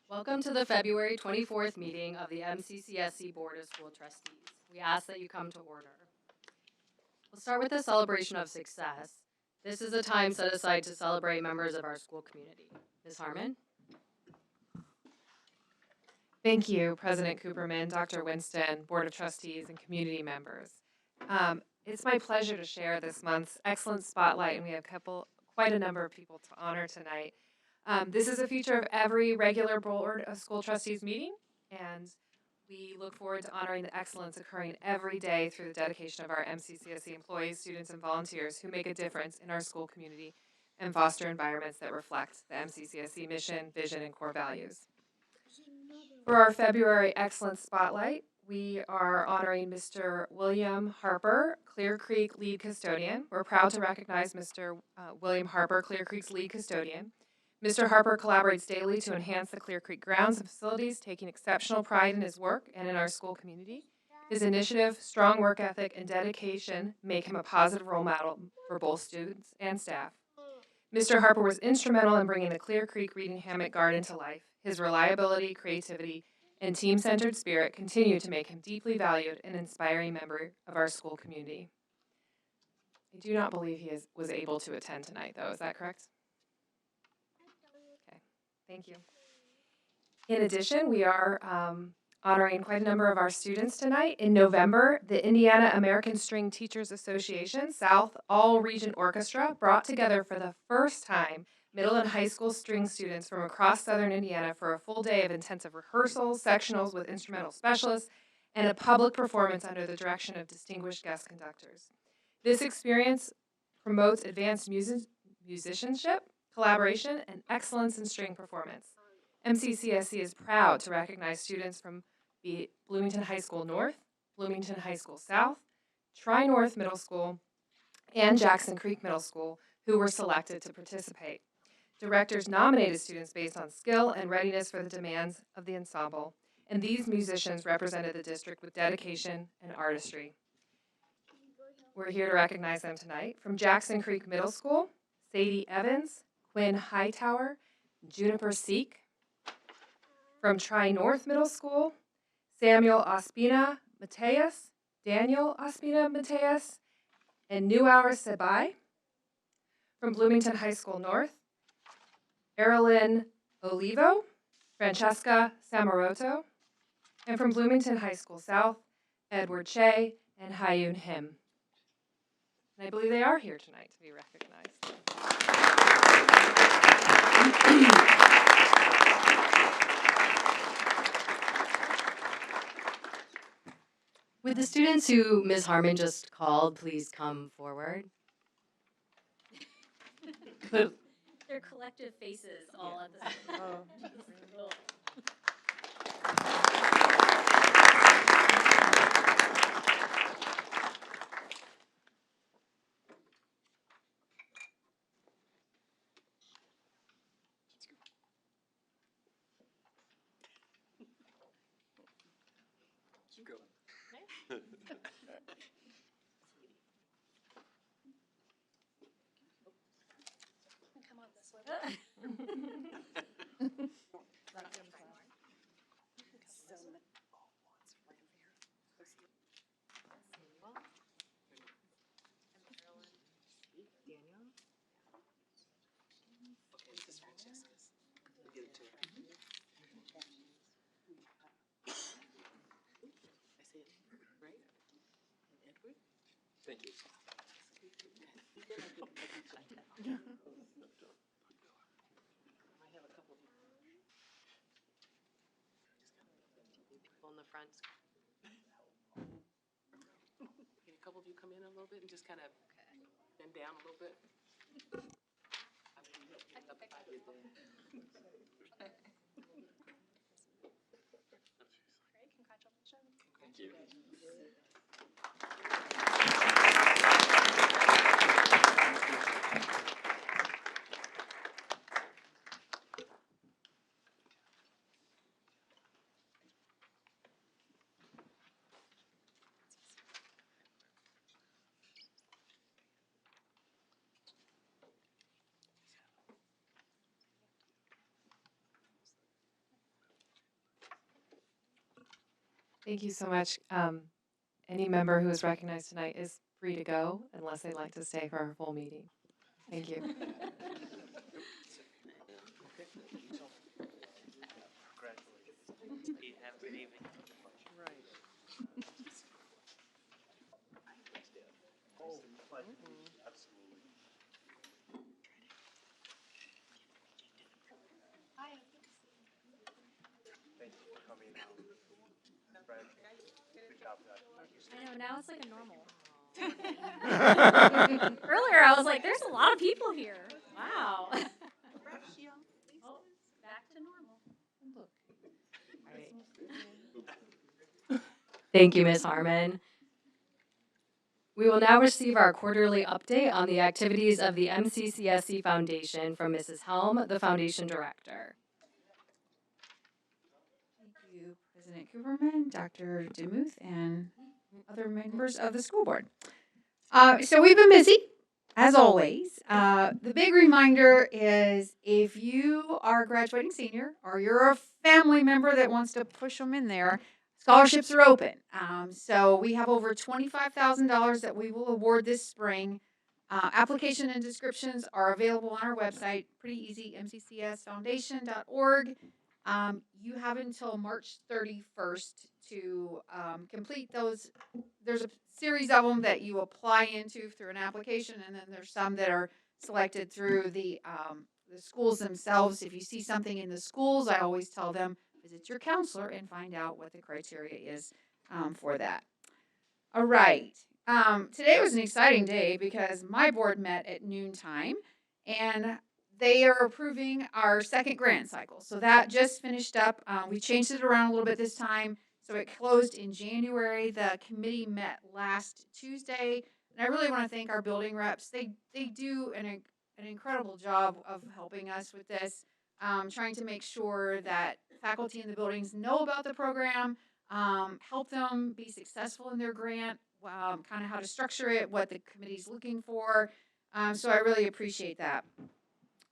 Welcome to the February 24th meeting of the MCCSC Board of School Trustees. We ask that you come to order. We'll start with the celebration of success. This is a time set aside to celebrate members of our school community. Ms. Harmon? Thank you, President Cooperman, Dr. Winston, Board of Trustees, and community members. It's my pleasure to share this month's Excellence Spotlight, and we have quite a number of people to honor tonight. This is a feature of every regular Board of School Trustees meeting, and we look forward to honoring the excellence occurring every day through the dedication of our MCCSC employees, students, and volunteers who make a difference in our school community and foster environments that reflect the MCCSC mission, vision, and core values. For our February Excellence Spotlight, we are honoring Mr. William Harper, Clear Creek Lead Custodian. We're proud to recognize Mr. William Harper, Clear Creek's Lead Custodian. Mr. Harper collaborates daily to enhance the Clear Creek grounds and facilities, taking exceptional pride in his work and in our school community. His initiative, strong work ethic, and dedication make him a positive role model for both students and staff. Mr. Harper was instrumental in bringing the Clear Creek Reading Hammock Garden to life. His reliability, creativity, and team-centered spirit continue to make him deeply valued and inspiring member of our school community. I do not believe he was able to attend tonight, though. Is that correct? Okay, thank you. In addition, we are honoring quite a number of our students tonight. In November, the Indiana American String Teachers Association South All-Region Orchestra brought together for the first time middle and high school string students from across southern Indiana for a full day of intensive rehearsals, sectionals with instrumental specialists, and a public performance under the direction of distinguished guest conductors. This experience promotes advanced musicianship, collaboration, and excellence in string performance. MCCSC is proud to recognize students from the Bloomington High School North, Bloomington High School South, Tri-North Middle School, and Jackson Creek Middle School who were selected to participate. Directors nominated students based on skill and readiness for the demands of the ensemble, and these musicians represented the district with dedication and artistry. We're here to recognize them tonight. From Jackson Creek Middle School, Sadie Evans, Quinn Hightower, Juniper Seek. From Tri-North Middle School, Samuel Ospina Mateus, Daniel Ospina Mateus, and Nuauer Sebai. From Bloomington High School North, Erilyn Olivo, Francesca Samaroto. And from Bloomington High School South, Edward Che and Hayun Him. And I believe they are here tonight to be recognized. Would the students who Ms. Harmon just called please come forward? Their collective faces all at the same time. Keep going. Come on this way. Okay, this is Francesca's. Get it to her. I say it right? And Edward? Thank you. I have a couple of People in the front. Can a couple of you come in a little bit and just kind of bend down a little bit? Great, congratulations. Thank you. Thank you so much. Any member who is recognized tonight is free to go unless they'd like to stay for our full meeting. Thank you. I know, now it's like a normal. Earlier, I was like, there's a lot of people here. Wow. Oh, back to normal. Thank you, Ms. Harmon. We will now receive our quarterly update on the activities of the MCCSC Foundation from Mrs. Helm, the Foundation Director. Thank you, President Cooperman, Dr. DeMuth, and other members of the school board. So we've been busy, as always. The big reminder is if you are a graduating senior or you're a family member that wants to push them in there, scholarships are open. So we have over $25,000 that we will award this spring. Application and descriptions are available on our website. Pretty easy, mccsfoundation.org. You have until March 31st to complete those. There's a series of them that you apply into through an application, and then there's some that are selected through the schools themselves. If you see something in the schools, I always tell them visit your counselor and find out what the criteria is for that. All right. Today was an exciting day because my board met at noontime, and they are approving our second grant cycle. So that just finished up. We changed it around a little bit this time. So it closed in January. The committee met last Tuesday. And I really want to thank our building reps. They do an incredible job of helping us with this, trying to make sure that faculty in the buildings know about the program, help them be successful in their grant, kind of how to structure it, what the committee's looking for. So I really appreciate that.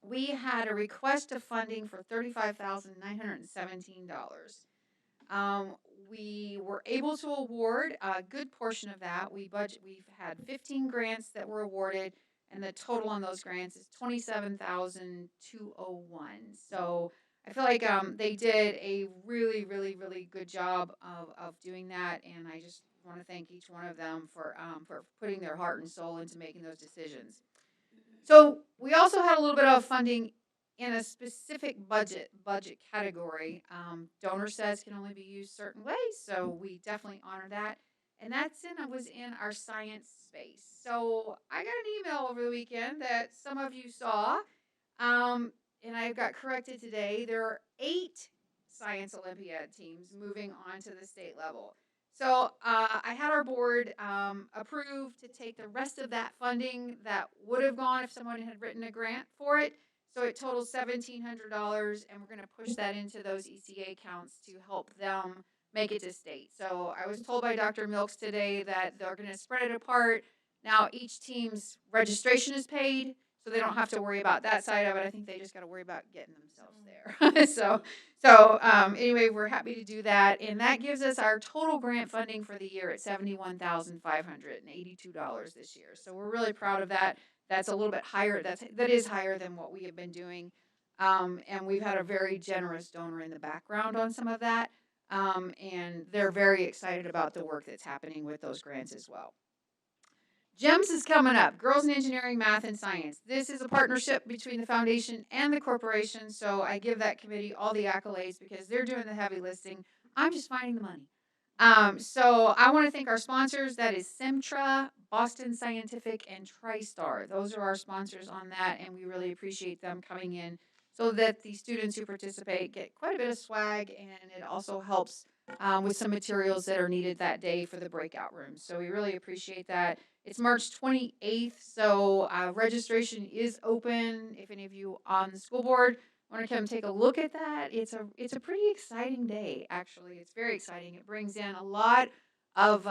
We had a request of funding for $35,917. We were able to award a good portion of that. We've had 15 grants that were awarded, and the total on those grants is $27,201. So I feel like they did a really, really, really good job of doing that, and I just want to thank each one of them for putting their heart and soul into making those decisions. So we also had a little bit of funding in a specific budget category. Donor sets can only be used certain ways, so we definitely honor that. And was in our science space. So I got an email over the weekend that some of you saw, and I got corrected today. There are 8 science Olympiad teams moving on to the state level. So I had our board approve to take the rest of that funding that would have gone if someone had written a grant for it. So it totals $1,700, and we're going to push that into those ECA accounts to help them make it to state. So I was told by Dr. Milks today that they're going to spread it apart. Now each team's registration is paid, so they don't have to worry about that side of it. I think they just got to worry about getting themselves there. So anyway, we're happy to do that, and that gives us our total grant funding for the year at $71,582 this year. So we're really proud of that. That's a little bit higher. That is higher than what we have been doing, and we've had a very generous donor in the background on some of that, and they're very excited about the work that's happening with those grants as well. GEMS is coming up, Girls in Engineering, Math, and Science. This is a partnership between the foundation and the corporation, so I give that committee all the accolades because they're doing the heavy lifting. I'm just finding the money. So I want to thank our sponsors. That is Semtra, Boston Scientific, and TriStar. Those are our sponsors on that, and we really appreciate them coming in so that the students who participate get quite a bit of swag, and it also helps with some materials that are needed that day for the breakout rooms. So we really appreciate that. It's March 28th, so registration is open. If any of you on the school board want to come take a look at that, it's a pretty exciting day, actually. It's very exciting. It brings in a lot of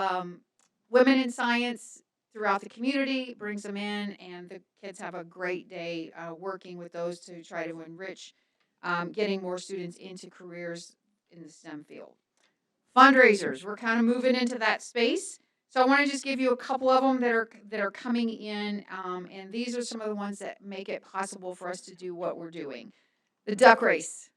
women in science throughout the community, brings them in, and the kids have a great day working with those to try to enrich getting more students into careers in the STEM field. Fundraisers, we're kind of moving into that space. So I want to just give you a couple of them that are coming in, and these are some of the ones that make it possible for us to do what we're doing. The duck race.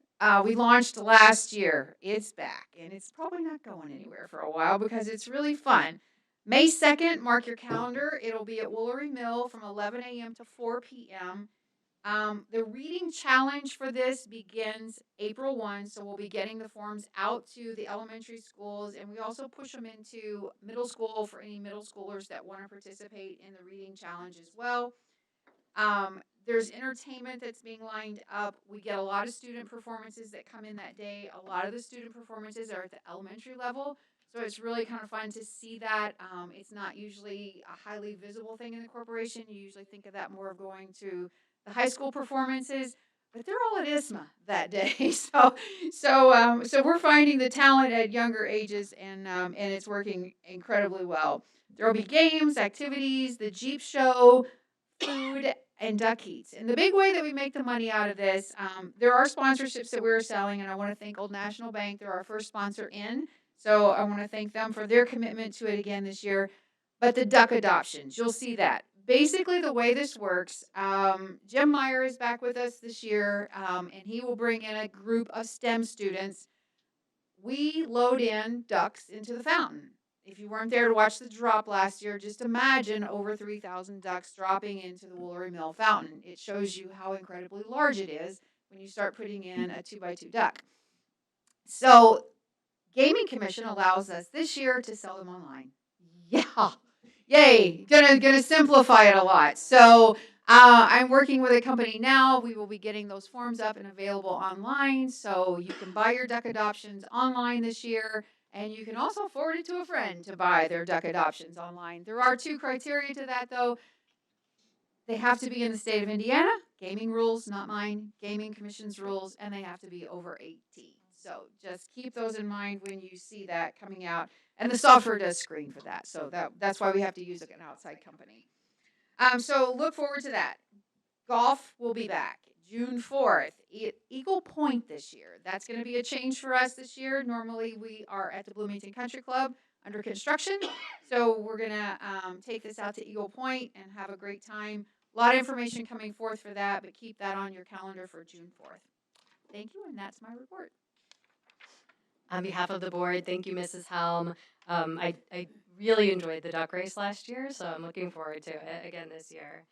We launched last year. It's back, and it's probably not going anywhere for a while because it's really fun. May 2nd, mark your calendar. It'll be at Woolery Mill from 11 a.m. to 4 p.m. The reading challenge for this begins April 1, so we'll be getting the forms out to the elementary schools, and we also push them into middle school for any middle schoolers that want to participate in the reading challenge as well. There's entertainment that's being lined up. We get a lot of student performances that come in that day. A lot of the student performances are at the elementary level, so it's really kind of fun to see that. It's not usually a highly visible thing in the corporation. You usually think of that more of going to the high school performances, but they're all at ISMA that day. So we're finding the talent at younger ages, and it's working incredibly well. There will be games, activities, the Jeep show, food, and duck eats. And the big way that we make the money out of this, there are sponsorships that we're selling, and I want to thank Old National Bank. They're our first sponsor in. So I want to thank them for their commitment to it again this year. But the duck adoptions, you'll see that. Basically, the way this works, Jim Meyer is back with us this year, and he will bring in a group of STEM students. We load in ducks into the fountain. If you weren't there to watch the drop last year, just imagine over 3,000 ducks dropping into the Woolery Mill fountain. It shows you how incredibly large it is when you start putting in a 2x2 duck. So, Gaming Commission allows us this year to sell them online. Yeah. Yay. Gonna simplify it a lot. So, I'm working with a company now. We will be getting those forms up and available online. So you can buy your duck adoptions online this year. And you can also forward it to a friend to buy their duck adoptions online. There are 2 criteria to that, though. They have to be in the state of Indiana. Gaming rules, not mine. Gaming Commission's rules, and they have to be over 18. So just keep those in mind when you see that coming out. And the software does screen for that. So that's why we have to use an outside company. So look forward to that. Golf will be back June 4th at Eagle Point this year. That's going to be a change for us this year. Normally we are at the Bloomington Country Club under construction. So we're going to take this out to Eagle Point and have a great time. A lot of information coming forth for that, but keep that on your calendar for June 4th. Thank you, and that's my report. On behalf of the board, thank you, Mrs. Helm. I really enjoyed the duck race last year, so I'm looking forward to it again this year.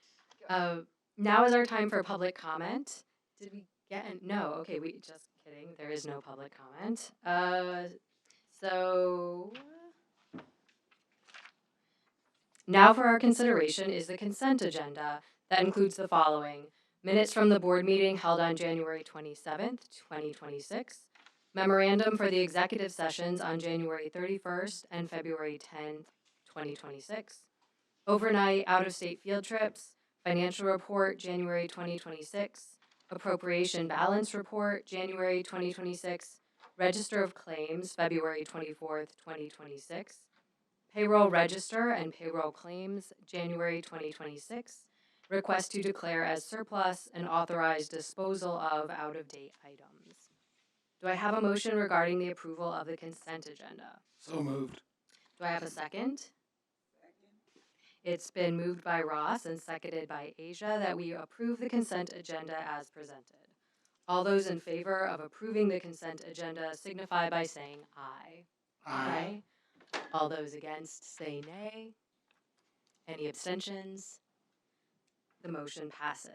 Now is our time for public comment. Did we get no? Okay, we just kidding. There is no public comment. So now for our consideration is the consent agenda that includes the following: minutes from the board meeting held on January 27th, 2026. Memorandum for the executive sessions on January 31st and February 10th, 2026. Overnight out-of-state field trips. Financial report, January 2026. Appropriation balance report, January 2026. Register of claims, February 24th, 2026. Payroll register and payroll claims, January 2026. Request to declare as surplus and authorize disposal of out-of-date items. Do I have a motion regarding the approval of the consent agenda? So moved. Do I have a second? It's been moved by Ross and seconded by Asia that we approve the consent agenda as presented. All those in favor of approving the consent agenda signify by saying aye. Aye. All those against say nay. Any abstentions? The motion passes.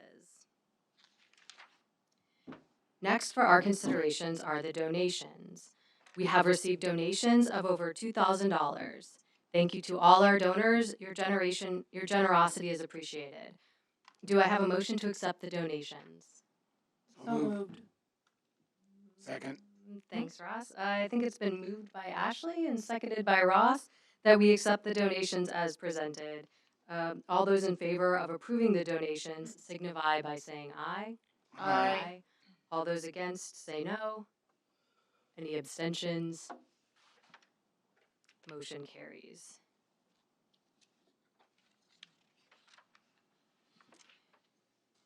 Next for our considerations are the donations. We have received donations of over $2,000. Thank you to all our donors. Your generosity is appreciated. Do I have a motion to accept the donations? So moved. Second. Thanks, Ross. I think it's been moved by Ashley and seconded by Ross that we accept the donations as presented. All those in favor of approving the donations signify by saying aye. Aye. All those against say no. Any abstentions? Motion carries.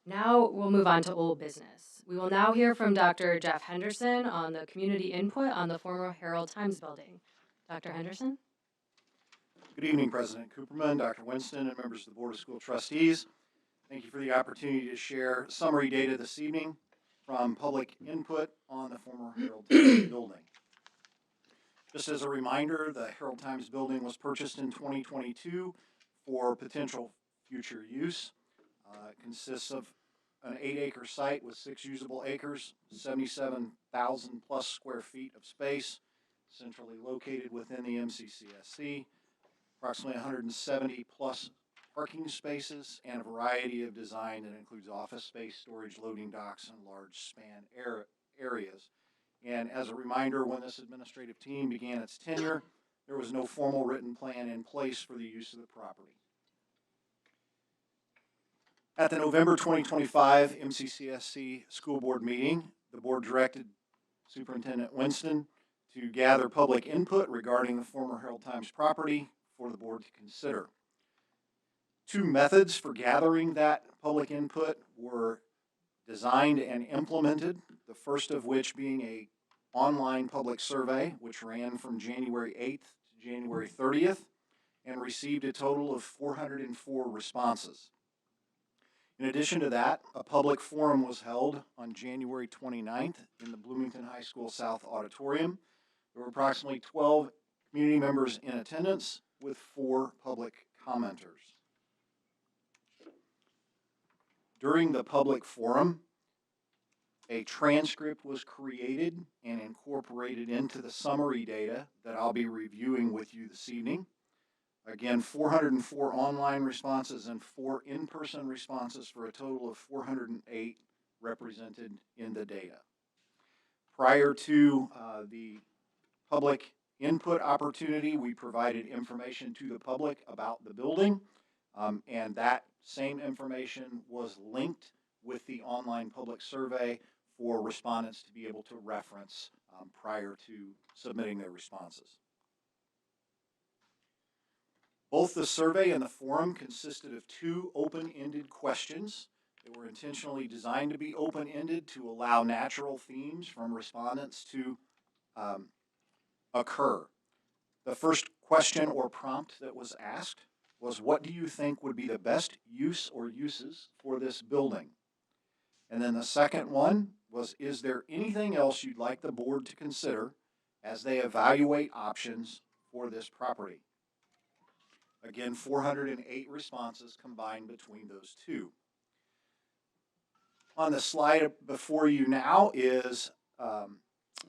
Now we'll move on to old business. We will now hear from Dr. Jeff Henderson on the community input on the former Herald Times building. Dr. Henderson? Good evening, President Cooperman, Dr. Winston, and members of the Board of School Trustees. Thank you for the opportunity to share summary data this evening from public input on the former Herald Times building. Just as a reminder, the Herald Times building was purchased in 2022 for potential future use. It consists of an 8-acre site with 6 usable acres, 77,000 plus square feet of space, centrally located within the MCCSC, approximately 170 plus parking spaces, and a variety of design that includes office space, storage, loading docks, and large span areas. And as a reminder, when this administrative team began its tenure, there was no formal written plan in place for the use of the property. At the November 2025 MCCSC school board meeting, the board directed Superintendent Winston to gather public input regarding the former Herald Times property for the board to consider. 2 methods for gathering that public input were designed and implemented, the first of which being a online public survey, which ran from January 8th to January 30th and received a total of 404 responses. In addition to that, a public forum was held on January 29th in the Bloomington High School South Auditorium. There were approximately 12 community members in attendance with 4 public commenters. During the public forum, a transcript was created and incorporated into the summary data that I'll be reviewing with you this evening. Again, 404 online responses and 4 in-person responses for a total of 408 represented in the data. Prior to the public input opportunity, we provided information to the public about the building, and that same information was linked with the online public survey for respondents to be able to reference prior to submitting their responses. Both the survey and the forum consisted of 2 open-ended questions that were intentionally designed to be open-ended to allow natural themes from respondents to occur. The first question or prompt that was asked was, what do you think would be the best use or uses for this building? And then the second one was, is there anything else you'd like the board to consider as they evaluate options for this property? Again, 408 responses combined between those 2. On the slide before you now is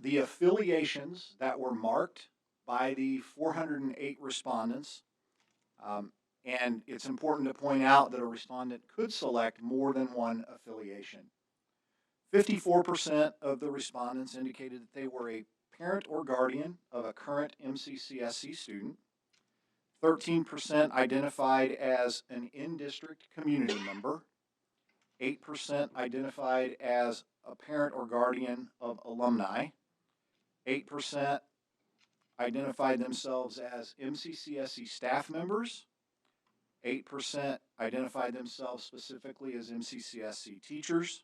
the affiliations that were marked by the 408 respondents. And it's important to point out that a respondent could select more than one affiliation. 54% of the respondents indicated that they were a parent or guardian of a current MCCSC student. 13% identified as an in-district community member. 8% identified as a parent or guardian of alumni. 8% identified themselves as MCCSC staff members. 8% identified themselves specifically as MCCSC teachers.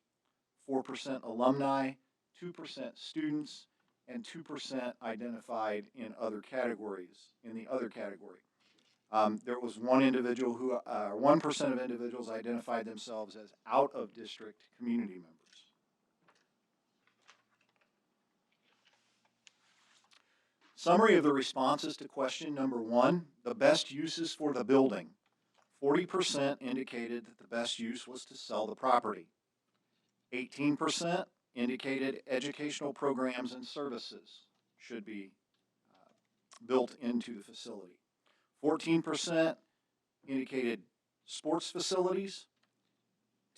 4% alumni, 2% students, and 2% identified in other categories, in the other category. There was one individual who, 1% of individuals identified themselves as out-of-district community members. Summary of the responses to question number 1, the best uses for the building. 40% indicated that the best use was to sell the property. 18% indicated educational programs and services should be built into the facility. 14% indicated sports facilities,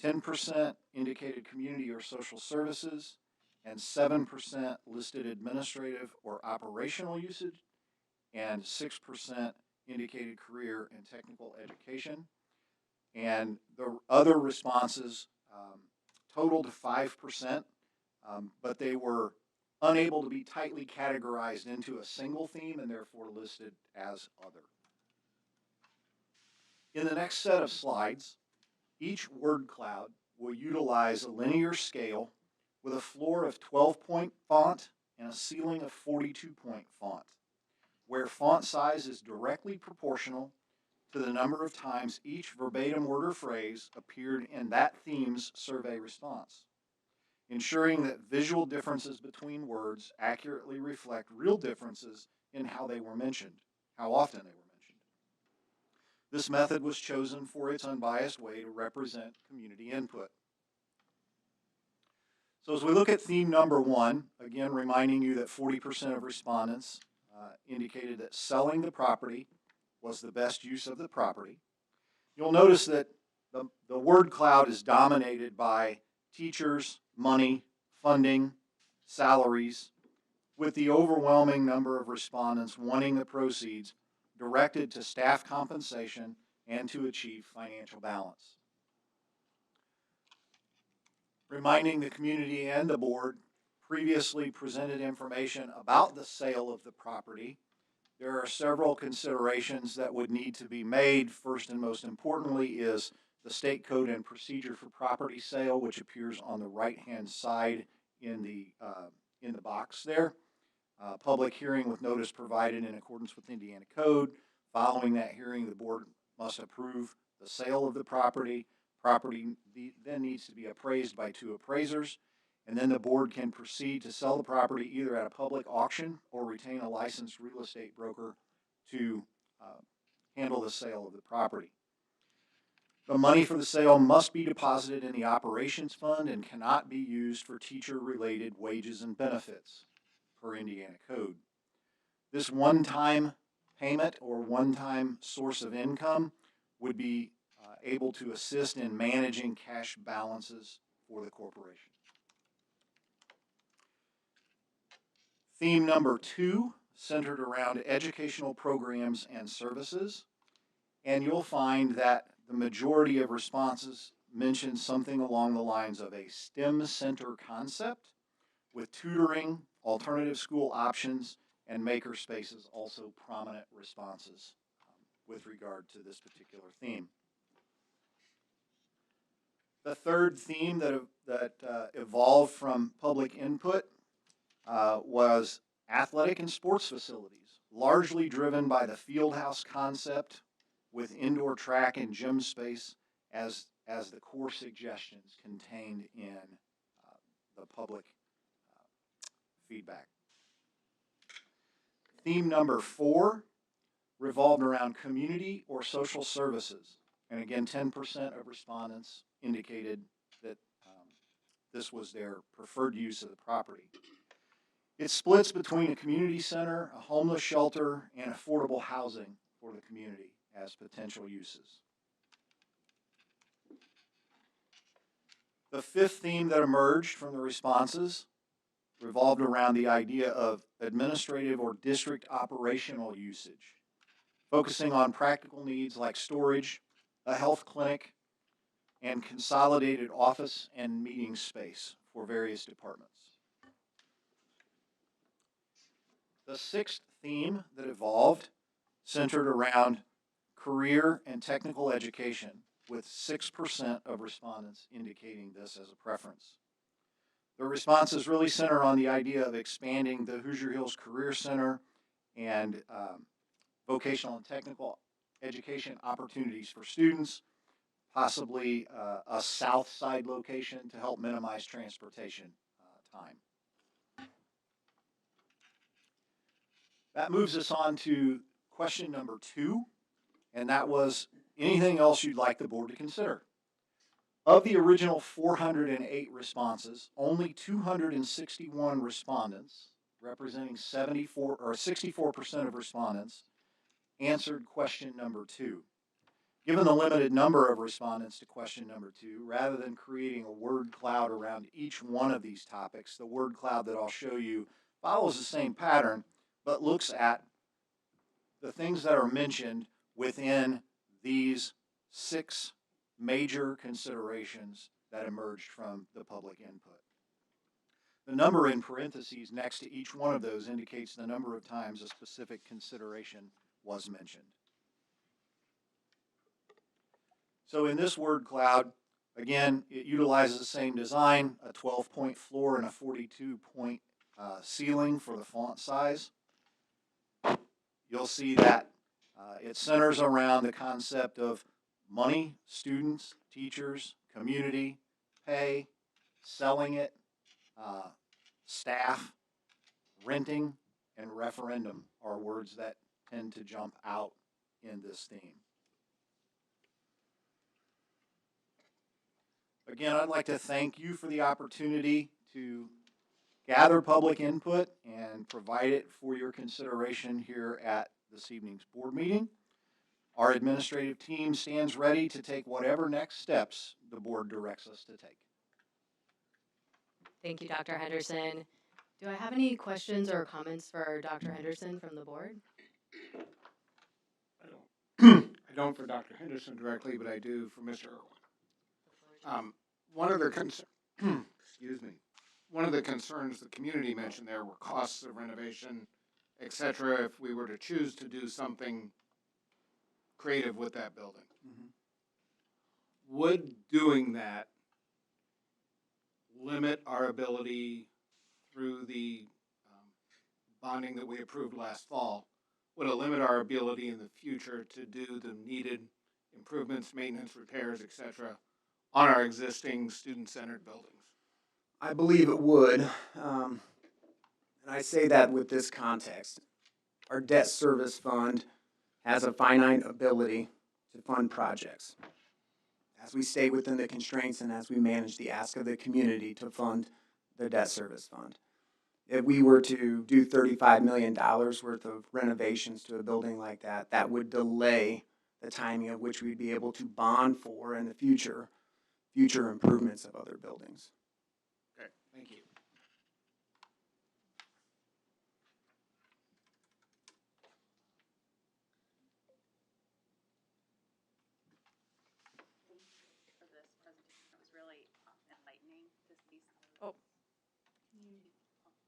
10% indicated community or social services, and 7% listed administrative or operational usage, and 6% indicated career and technical education. And the other responses totaled 5%, but they were unable to be tightly categorized into a single theme and therefore listed as other. In the next set of slides, each word cloud will utilize a linear scale with a floor of 12-point font and a ceiling of 42-point font. where font size is directly proportional to the number of times each verbatim word or phrase appeared in that theme's survey response, ensuring that visual differences between words accurately reflect real differences in how they were mentioned, how often they were mentioned. This method was chosen for its unbiased way to represent community input. So as we look at theme number 1, again reminding you that 40% of respondents indicated that selling the property was the best use of the property. You'll notice that the word cloud is dominated by teachers, money, funding, salaries, with the overwhelming number of respondents wanting the proceeds directed to staff compensation and to achieve financial balance. Reminding the community and the board previously presented information about the sale of the property, there are several considerations that would need to be made. First and most importantly is the state code and procedure for property sale, which appears on the right-hand side in the box there. Public hearing with notice provided in accordance with Indiana code. Following that hearing, the board must approve the sale of the property. Property then needs to be appraised by 2 appraisers, and then the board can proceed to sell the property either at a public auction or retain a licensed real estate broker to handle the sale of the property. The money for the sale must be deposited in the operations fund and cannot be used for teacher-related wages and benefits per Indiana code. This one-time payment or one-time source of income would be able to assist in managing cash balances for the corporation. Theme number 2 centered around educational programs and services, and you'll find that the majority of responses mention something along the lines of a STEM center concept, with tutoring, alternative school options, and maker spaces also prominent responses with regard to this particular theme. The third theme that evolved from public input was athletic and sports facilities, largely driven by the field house concept with indoor track and gym space as the core suggestions contained in the public feedback. Theme number 4 revolved around community or social services. And again, 10% of respondents indicated that this was their preferred use of the property. It splits between a community center, a homeless shelter, and affordable housing for the community as potential uses. The fifth theme that emerged from the responses revolved around the idea of administrative or district operational usage, focusing on practical needs like storage, a health clinic, and consolidated office and meeting space for various departments. The sixth theme that evolved centered around career and technical education, with 6% of respondents indicating this as a preference. The responses really center on the idea of expanding the Hoosier Hills Career Center and vocational and technical education opportunities for students, possibly a south side location to help minimize transportation time. That moves us on to question number 2, and that was anything else you'd like the board to consider. Of the original 408 responses, only 261 respondents, representing 64% of respondents, answered question number 2. Given the limited number of respondents to question number 2, rather than creating a word cloud around each one of these topics, the word cloud that I'll show you follows the same pattern, but looks at the things that are mentioned within these 6 major considerations that emerged from the public input. The number in parentheses next to each one of those indicates the number of times a specific consideration was mentioned. So in this word cloud, again, it utilizes the same design, a 12-point floor and a 42-point ceiling for the font size. you'll see that it centers around the concept of money, students, teachers, community, pay, selling it, staff, renting, and referendum are words that tend to jump out in this theme. Again, I'd like to thank you for the opportunity to gather public input and provide it for your consideration here at this evening's board meeting. Our administrative team stands ready to take whatever next steps the board directs us to take. Thank you, Dr. Henderson. Do I have any questions or comments for Dr. Henderson from the board? I don't for Dr. Henderson directly, but I do for Mr. Irwin. One of the excuse me, one of the concerns the community mentioned there were costs of renovation, et cetera, if we were to choose to do something creative with that building. Would doing that limit our ability through the bonding that we approved last fall? Would it limit our ability in the future to do the needed improvements, maintenance, repairs, et cetera, on our existing student-centered buildings? I believe it would. And I say that with this context. Our debt service fund has a finite ability to fund projects. As we stay within the constraints and as we manage the ask of the community to fund the debt service fund. If we were to do $35 million worth of renovations to a building like that, that would delay the timing of which we'd be able to bond for in the future improvements of other buildings. Okay, thank you. For this presentation. It was really enlightening to see.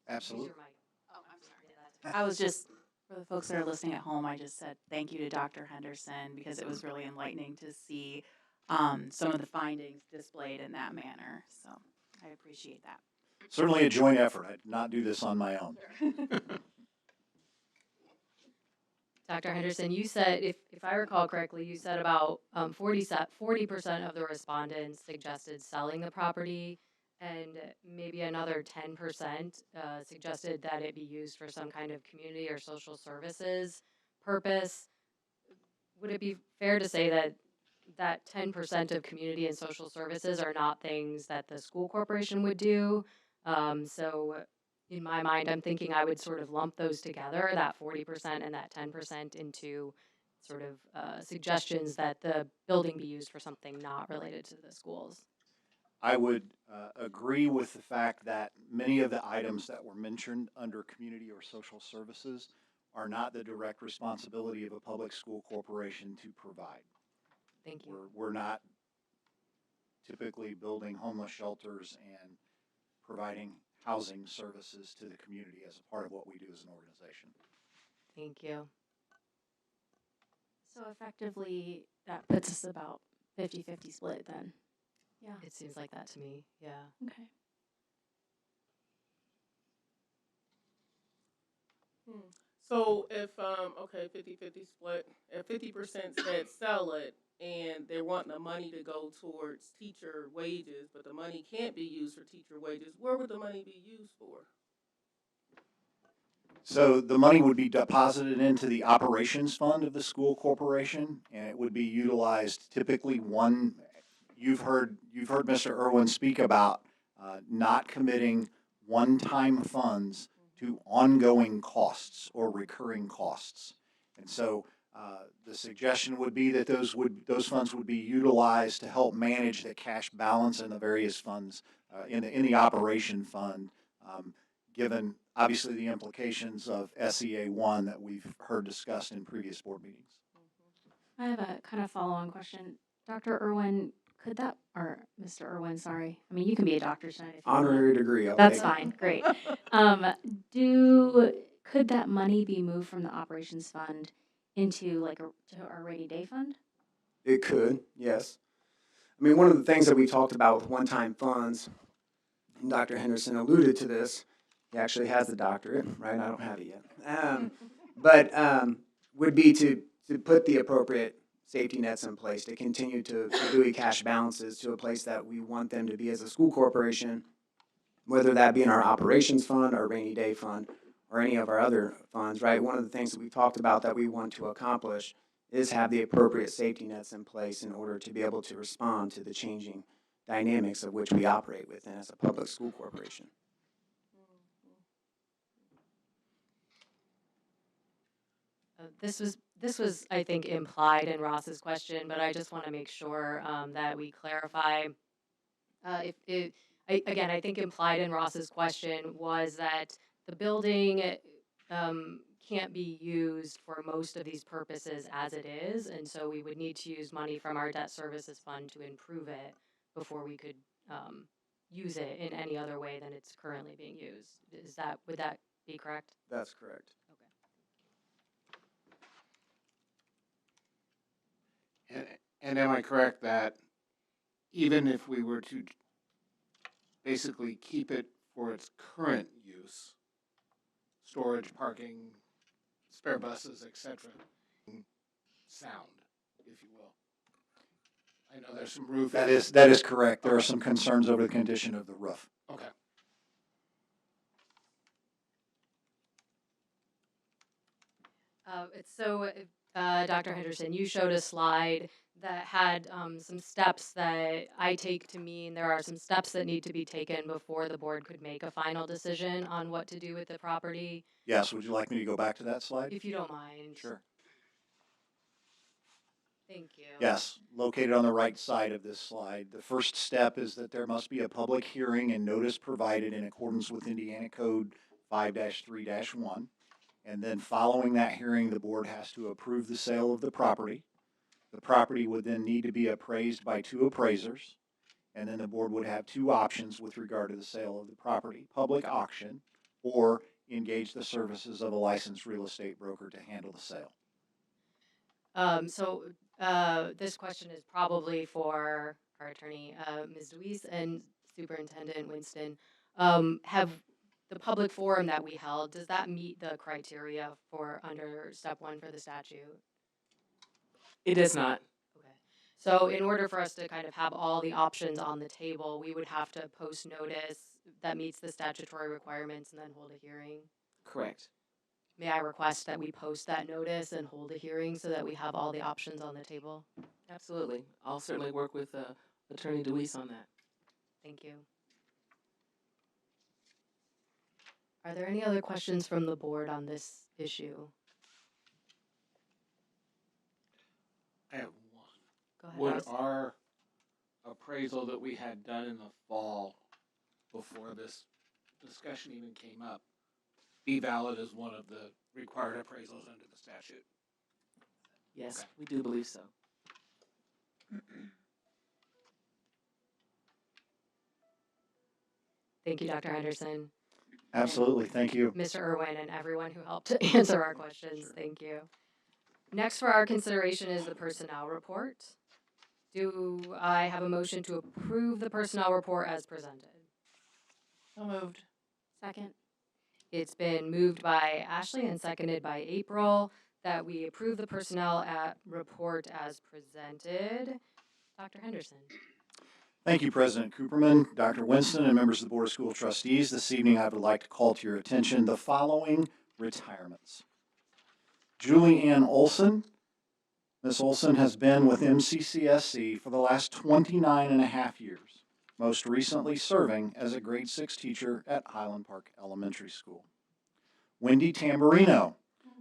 Absolutely. Use your mic. Oh, I'm sorry. I was just, for the folks that are listening at home, I just said thank you to Dr. Henderson because it was really enlightening to see some of the findings displayed in that manner. So I appreciate that. Certainly a joint effort. I did not do this on my own. Dr. Henderson, you said, if I recall correctly, you said about 40% of the respondents suggested selling the property, and maybe another 10% suggested that it be used for some kind of community or social services purpose. Would it be fair to say that that 10% of community and social services are not things that the school corporation would do? So in my mind, I'm thinking I would sort of lump those together, that 40% and that 10% into sort of suggestions that the building be used for something not related to the schools. I would agree with the fact that many of the items that were mentioned under community or social services are not the direct responsibility of a public school corporation to provide. Thank you. We're not typically building homeless shelters and providing housing services to the community as a part of what we do as an organization. Thank you. So effectively, that puts us about 50-50 split then. Yeah. It seems like that to me. Yeah. Okay. So if, okay, 50-50 split, if 50% said sell it and they want the money to go towards teacher wages, but the money can't be used for teacher wages, where would the money be used for? So the money would be deposited into the operations fund of the school corporation, and it would be utilized typically you've heard Mr. Irwin speak about not committing one-time funds to ongoing costs or recurring costs. And so the suggestion would be that those funds would be utilized to help manage the cash balance in the various funds in the operation fund, given obviously the implications of SEA 1 that we've heard discussed in previous board meetings. I have a kind of follow-on question. Dr. Irwin, could that, or Mr. Irwin, sorry. I mean, you can be a doctor tonight if you want. Honorary degree. I'll That's take it. fine, great. Could that money be moved from the operations fund into like to our rainy day fund? It could, yes. I mean, one of the things that we talked about with one-time funds, and Dr. Henderson alluded to this, he actually has the doctorate, right? I don't have it yet. would be to put the appropriate safety nets in place to continue to buoy cash balances to a place that we want them to be as a school corporation, whether that be in our operations fund, our rainy day fund, or any of our other funds, right? One of the things that we've talked about that we want to accomplish is have the appropriate safety nets in place in order to be able to respond to the changing dynamics of which we operate within as a public school corporation. This was, I think, implied in Ross's question, but I just want to make sure that we clarify. Again, I think implied in Ross's question was that the building can't be used for most of these purposes as it is, and so we would need to use money from our debt services fund to improve it before we could use it in any other way than it's currently being used. Would that be correct? That's correct. And am I correct that even if we were to basically keep it for its current use, storage, parking, spare buses, etc., sound, if you will? I know there's some roof. That is correct. There are some concerns over the condition of the roof. Okay. Dr. Henderson, you showed a slide that had some steps that I take to mean there are some steps that need to be taken before the board could make a final decision on what to do with the property. Yes, would you like me to go back to that slide? If you don't mind. Sure. Thank you. Yes, located on the right side of this slide. The first step is that there must be a public hearing and notice provided in accordance with Indiana Code 5-3-1. And then following that hearing, the board has to approve the sale of the property. The property would then need to be appraised by 2 appraisers. And then the board would have 2 options with regard to the sale of the property: public auction or engage the services of a licensed real estate broker to handle the sale. This question is probably for our attorney, Ms. Deweese, and Superintendent Winston. Have the public forum that we held, does that meet the criteria for under step 1 for the statute? It does not. Okay. So in order for us to kind of have all the options on the table, we would have to post notice that meets the statutory requirements and then hold a hearing? Correct. May I request that we post that notice and hold a hearing so that we have all the options on the table? Absolutely. I'll certainly work with Attorney Deweese on that. Thank you. Are there any other questions from the board on this issue? I have one. Go ahead. Would Ross. our appraisal that we had done in the fall, before this discussion even came up, be valid as one of the required appraisals under the statute? Yes, Okay. we do believe so. Thank you, Dr. Henderson. Absolutely, thank you. Mr. Irwin and everyone who helped to answer our questions. Sure. Thank you. Next for our consideration is the personnel report. Do I have a motion to approve the personnel report as presented? So moved. Second. It's been moved by Ashley and seconded by April that we approve the personnel report as presented. Dr. Henderson. Thank you, President Cooperman, Dr. Winston, and members of the Board of School Trustees. This evening, I would like to call to your attention the following retirements. Julie Ann Olson. Ms. Olson has been with MCCSC for the last 29 and a half years, most recently serving as a grade 6 teacher at Highland Park Elementary School. Wendy Tamburino.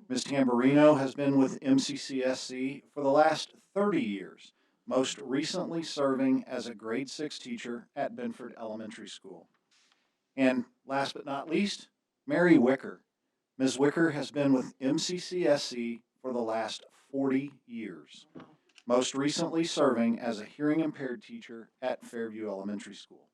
Ms. Tamburino has been with MCCSC for the last 30 years, most recently serving as a grade 6 teacher at Benford Elementary School. And last but not least, Mary Wicker. Ms. Wicker has been with MCCSC for the last 40 years, most recently serving as a hearing impaired teacher at Fairview Elementary School.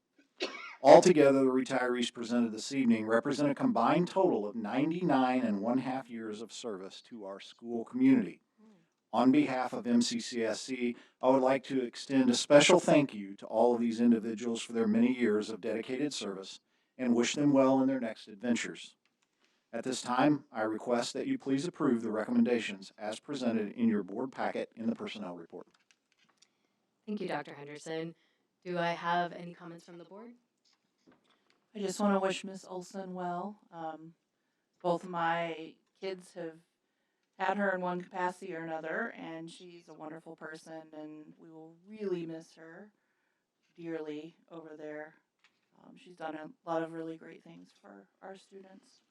Altogether, the retirees presented this evening represent a combined total of 99 and 1/2 years of service to our school community. On behalf of MCCSC, I would like to extend a special thank you to all of these individuals for their many years of dedicated service and wish them well in their next adventures. At this time, I request that you please approve the recommendations as presented in your board packet in the personnel report. Thank you, Dr. Henderson. Do I have any comments from the board? I just want to wish Miss Olson well. Both of my kids have had her in one capacity or another, and she's a wonderful person, and we will really miss her dearly over there. She's done a lot of really great things for our students.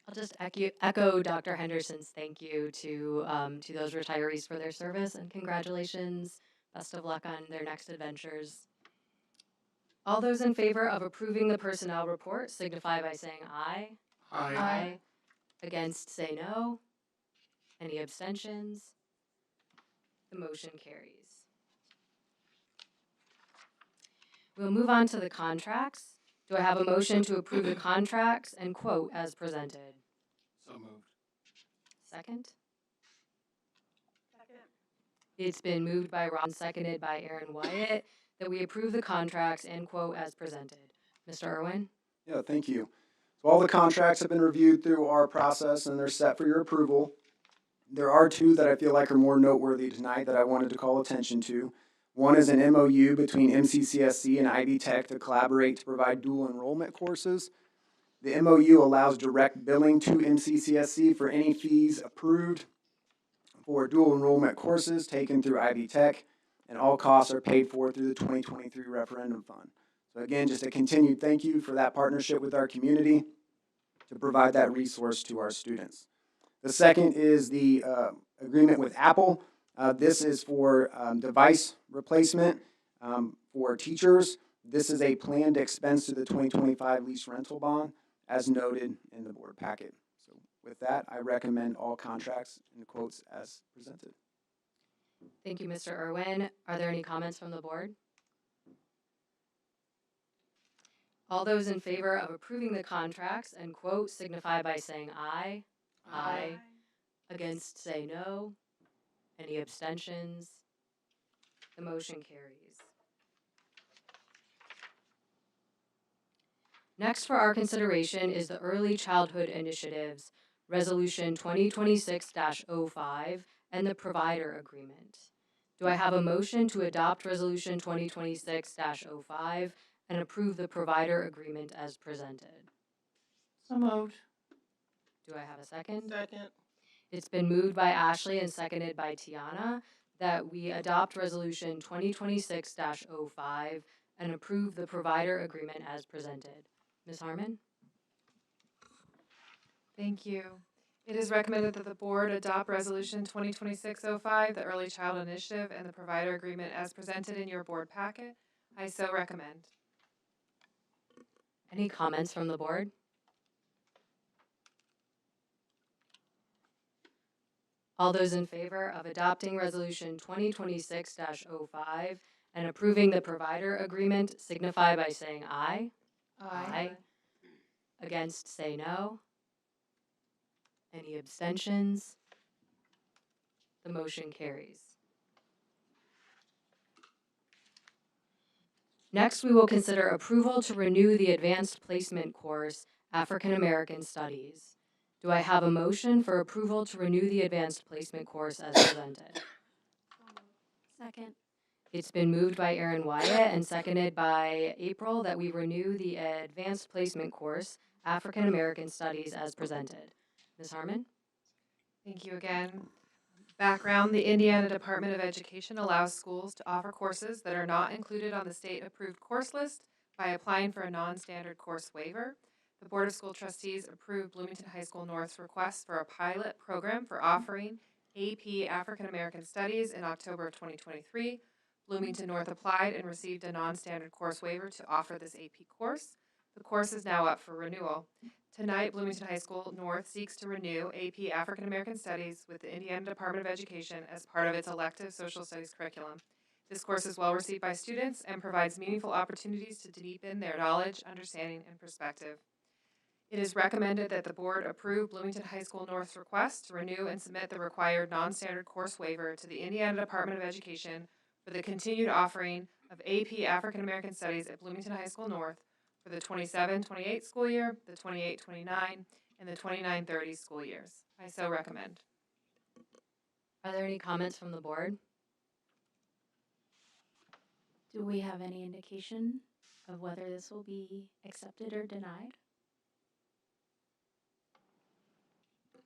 I'll just echo Dr. Henderson's thank you to those retirees for their service and congratulations. Best of luck on their next adventures. All those in favor of approving the personnel report signify by saying aye. Aye. Against, say no. Any abstentions? The motion carries. We'll move on to the contracts. Do I have a motion to approve the contracts and quote as presented? So moved. Second? Second. It's been moved by Ron, seconded by Aaron Wyatt, that we approve the contracts and quote as presented. Mr. Irwin? Yeah, thank you. So all the contracts have been reviewed through our process and they're set for your approval. There are two that I feel like are more noteworthy tonight that I wanted to call attention to. One is an MOU between MCCSC and Ivy Tech to collaborate to provide dual enrollment courses. The MOU allows direct billing to MCCSC for any fees approved for dual enrollment courses taken through Ivy Tech, and all costs are paid for through the 2023 referendum fund. So again, just a continued thank you for that partnership with our community to provide that resource to our students. The second is the agreement with Apple. This is for device replacement for teachers. This is a planned expense to the 2025 lease rental bond, as noted in the board packet. So with that, I recommend all contracts and quotes as presented. Thank you, Mr. Irwin. Are there any comments from the board? All those in favor of approving the contracts and quote signify by saying aye. Aye. Against, say no. Any abstentions? The motion carries. Next for our consideration is the Early Childhood Initiatives, Resolution 2026-05, and the Provider Agreement. Do I have a motion to adopt Resolution 2026-05 and approve the Provider Agreement as presented? So moved. Do I have a second? Second. It's been moved by Ashley and seconded by Tiana that we adopt Resolution 2026-05 and approve the Provider Agreement as presented. Ms. Harmon? Thank you. It is recommended that the board adopt Resolution 2026-05, the Early Child Initiative, and the Provider Agreement as presented in your board packet. I so recommend. Any comments from the board? All those in favor of adopting Resolution 2026-05 and approving the Provider Agreement signify by saying aye. Aye. Against, say no. Any abstentions? The motion carries. Next, we will consider approval to renew the Advanced Placement course, African American Studies. Do I have a motion for approval to renew the Advanced Placement course as presented? Second. It's been moved by Aaron Wyatt and seconded by April that we renew the Advanced Placement course, African American Studies as presented. Ms. Harmon? Thank you again. Background, the Indiana Department of Education allows schools to offer courses that are not included on the state-approved course list by applying for a non-standard course waiver. The Board of School Trustees approved Bloomington High School North's request for a pilot program for offering AP African American Studies in October of 2023. Bloomington North applied and received a non-standard course waiver to offer this AP course. The course is now up for renewal. Tonight, Bloomington High School North seeks to renew AP African American Studies with the Indiana Department of Education as part of its elective social studies curriculum. This course is well received by students and provides meaningful opportunities to deepen their knowledge, understanding, and perspective. It is recommended that the board approve Bloomington High School North's request to renew and submit the required non-standard course waiver to the Indiana Department of Education for the continued offering of AP African American Studies at Bloomington High School North for the 27-28 school year, the 28-29, and the 29-30 school years. I so recommend. Are there any comments from the board? Do we have any indication of whether this will be accepted or denied?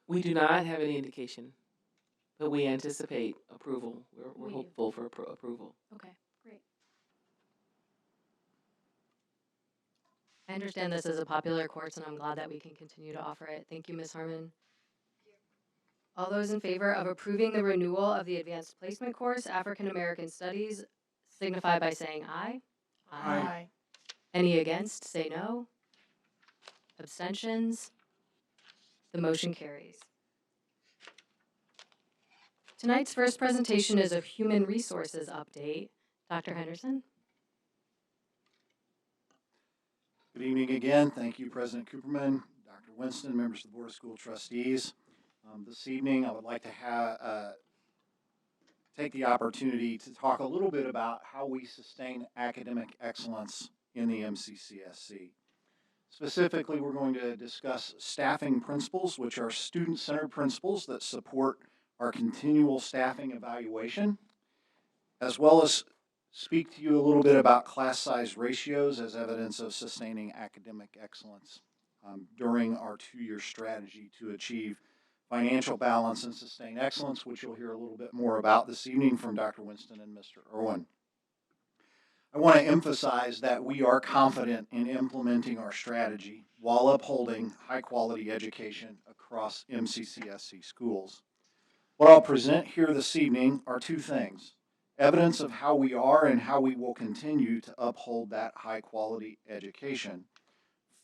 We do not have any indication, but we anticipate approval. We're We do. hopeful for approval. Okay, great. I understand this is a popular course, and I'm glad that we can continue to offer it. Thank you, Ms. Harmon. All those in favor of approving the renewal of the Advanced Placement Course, African American Studies, signify by saying aye. Aye. Any against, say no. Abstentions? The motion carries. Tonight's first presentation is a human resources update. Dr. Henderson? Good evening again. Thank you, President Cooperman, Dr. Winston, members of the Board of School Trustees. This evening, I would like to take the opportunity to talk a little bit about how we sustain academic excellence in the MCCSC. Specifically, we're going to discuss staffing principles, which are student-centered principles that support our continual staffing evaluation, as well as speak to you a little bit about class size ratios as evidence of sustaining academic excellence during our two-year strategy to achieve financial balance and sustain excellence, which you'll hear a little bit more about this evening from Dr. Winston and Mr. Irwin. I want to emphasize that we are confident in implementing our strategy while upholding high-quality education across MCCSC schools. What I'll present here this evening are two things: evidence of how we are and how we will continue to uphold that high-quality education.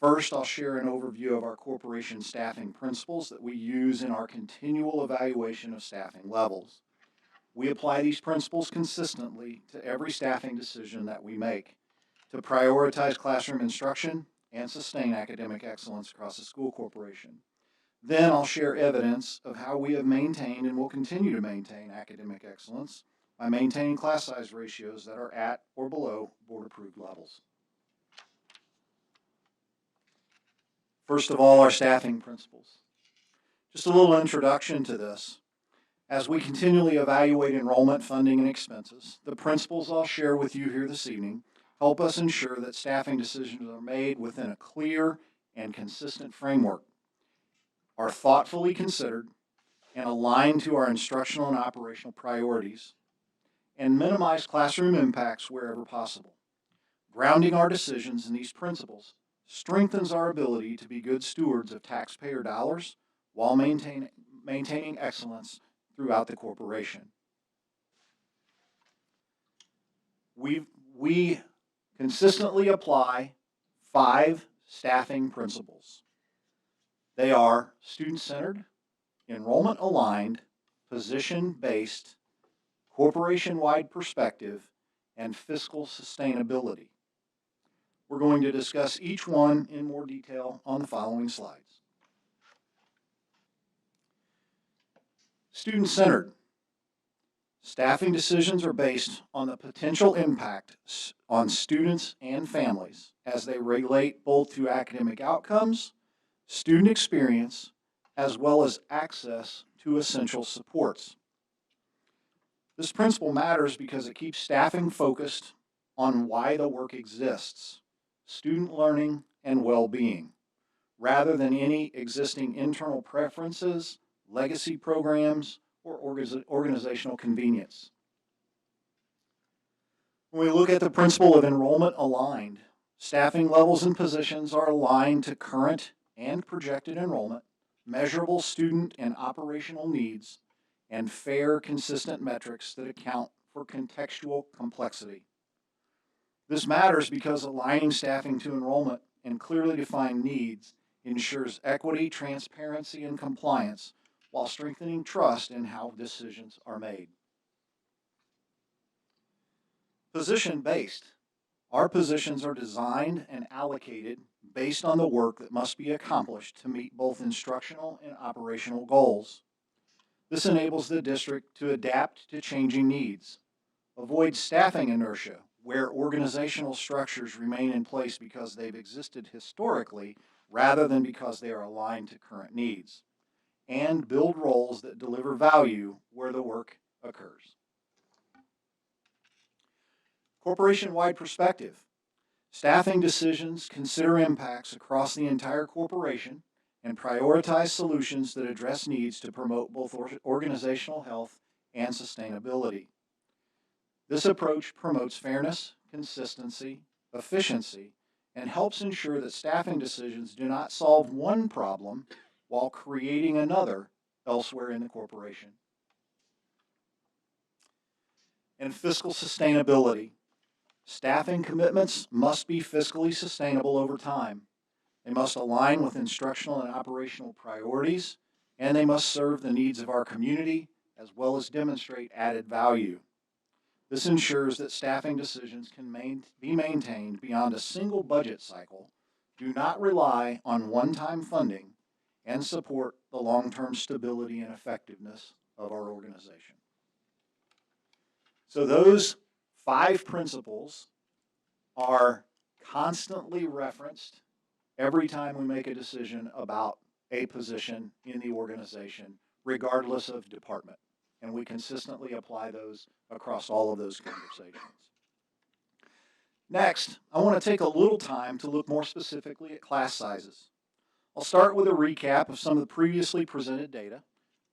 First, I'll share an overview of our corporation staffing principles that we use in our continual evaluation of staffing levels. We apply these principles consistently to every staffing decision that we make to prioritize classroom instruction and sustain academic excellence across the school corporation. Then I'll share evidence of how we have maintained and will continue to maintain academic excellence by maintaining class size ratios that are at or below board-approved levels. First of all, our staffing principles. Just a little introduction to this. As we continually evaluate enrollment, funding, and expenses, the principles I'll share with you here this evening help us ensure that staffing decisions are made within a clear and consistent framework, are thoughtfully considered, and aligned to our instructional and operational priorities, and minimize classroom impacts wherever possible. Grounding our decisions in these principles strengthens our ability to be good stewards of taxpayer dollars while maintaining excellence throughout the corporation. We consistently apply 5 staffing principles. They are student-centered, enrollment-aligned, position-based, corporation-wide perspective, and fiscal sustainability. We're going to discuss each one in more detail on the following slides. Student-centered. Staffing decisions are based on the potential impact on students and families as they relate both to academic outcomes, student experience, as well as access to essential supports. This principle matters because it keeps staffing focused on why the work exists: student learning and well-being, rather than any existing internal preferences, legacy programs, or organizational convenience. When we look at the principle of enrollment aligned, staffing levels and positions are aligned to current and projected enrollment, measurable student and operational needs, and fair, consistent metrics that account for contextual complexity. This matters because aligning staffing to enrollment and clearly defined needs ensures equity, transparency, and compliance while strengthening trust in how decisions are made. Position-based. Our positions are designed and allocated based on the work that must be accomplished to meet both instructional and operational goals. This enables the district to adapt to changing needs, avoid staffing inertia where organizational structures remain in place because they've existed historically rather than because they are aligned to current needs, and build roles that deliver value where the work occurs. Corporation-wide perspective. Staffing decisions consider impacts across the entire corporation and prioritize solutions that address needs to promote both organizational health and sustainability. This approach promotes fairness, consistency, efficiency, and helps ensure that staffing decisions do not solve one problem while creating another elsewhere in the corporation. And fiscal sustainability. Staffing commitments must be fiscally sustainable over time. They must align with instructional and operational priorities, and they must serve the needs of our community as well as demonstrate added value. This ensures that staffing decisions can be maintained beyond a single budget cycle, do not rely on one-time funding, and support the long-term stability and effectiveness of our organization. So those 5 principles are constantly referenced every time we make a decision about a position in the organization, regardless of department. And we consistently apply those across all of those conversations. Next, I want to take a little time to look more specifically at class sizes. I'll start with a recap of some of the previously presented data,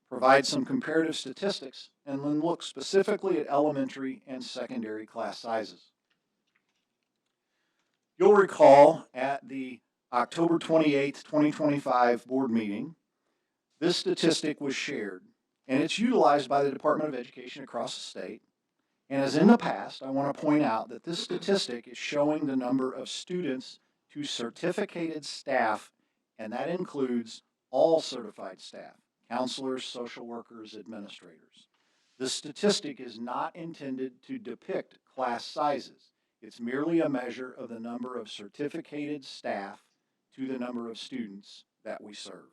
provide some comparative statistics, and then look specifically at elementary and secondary class sizes. You'll recall at the October 28th, 2025 board meeting, this statistic was shared, and it's utilized by the Department of Education across the state. And as in the past, I want to point out that this statistic is showing the number of students to certificated staff, and that includes all certified staff, counselors, social workers, administrators. The statistic is not intended to depict class sizes. It's merely a measure of the number of certificated staff to the number of students that we serve.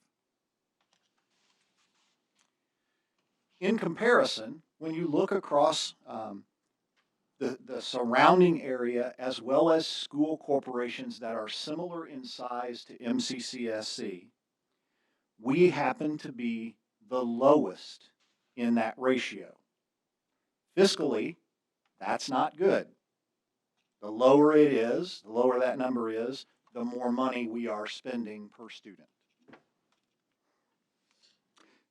In comparison, when you look across the surrounding area as well as school corporations that are similar in size to MCCSC, we happen to be the lowest in that ratio. Fiscally, that's not good. The lower it is, the lower that number is, the more money we are spending per student.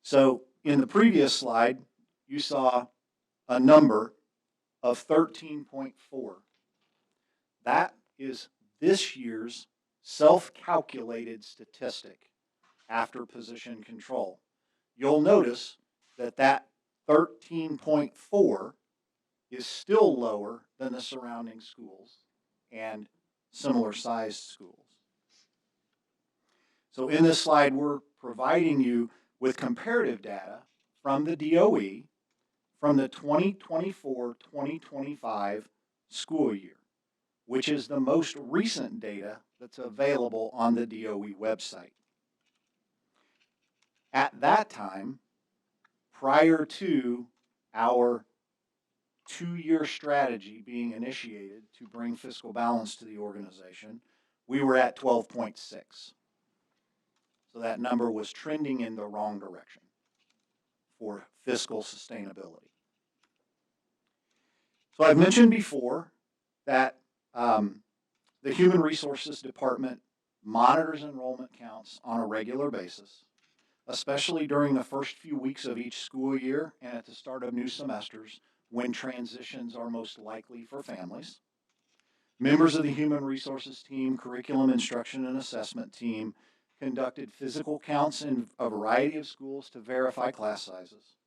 So in the previous slide, you saw a number of 13.4. That is this year's self-calculated statistic after position control. You'll notice that that 13.4 is still lower than the surrounding schools and similar sized schools. So in this slide, we're providing you with comparative data from the DOE from the 2024-2025 school year, which is the most recent data that's available on the DOE website. At that time, prior to our 2-year strategy being initiated to bring fiscal balance to the organization, we were at 12.6. So that number was trending in the wrong direction for fiscal sustainability. So I've mentioned before that the Human Resources Department monitors enrollment counts on a regular basis, especially during the first few weeks of each school year and at the start of new semesters when transitions are most likely for families. Members of the Human Resources team, Curriculum Instruction and Assessment team conducted physical counts in a variety of schools to verify class sizes.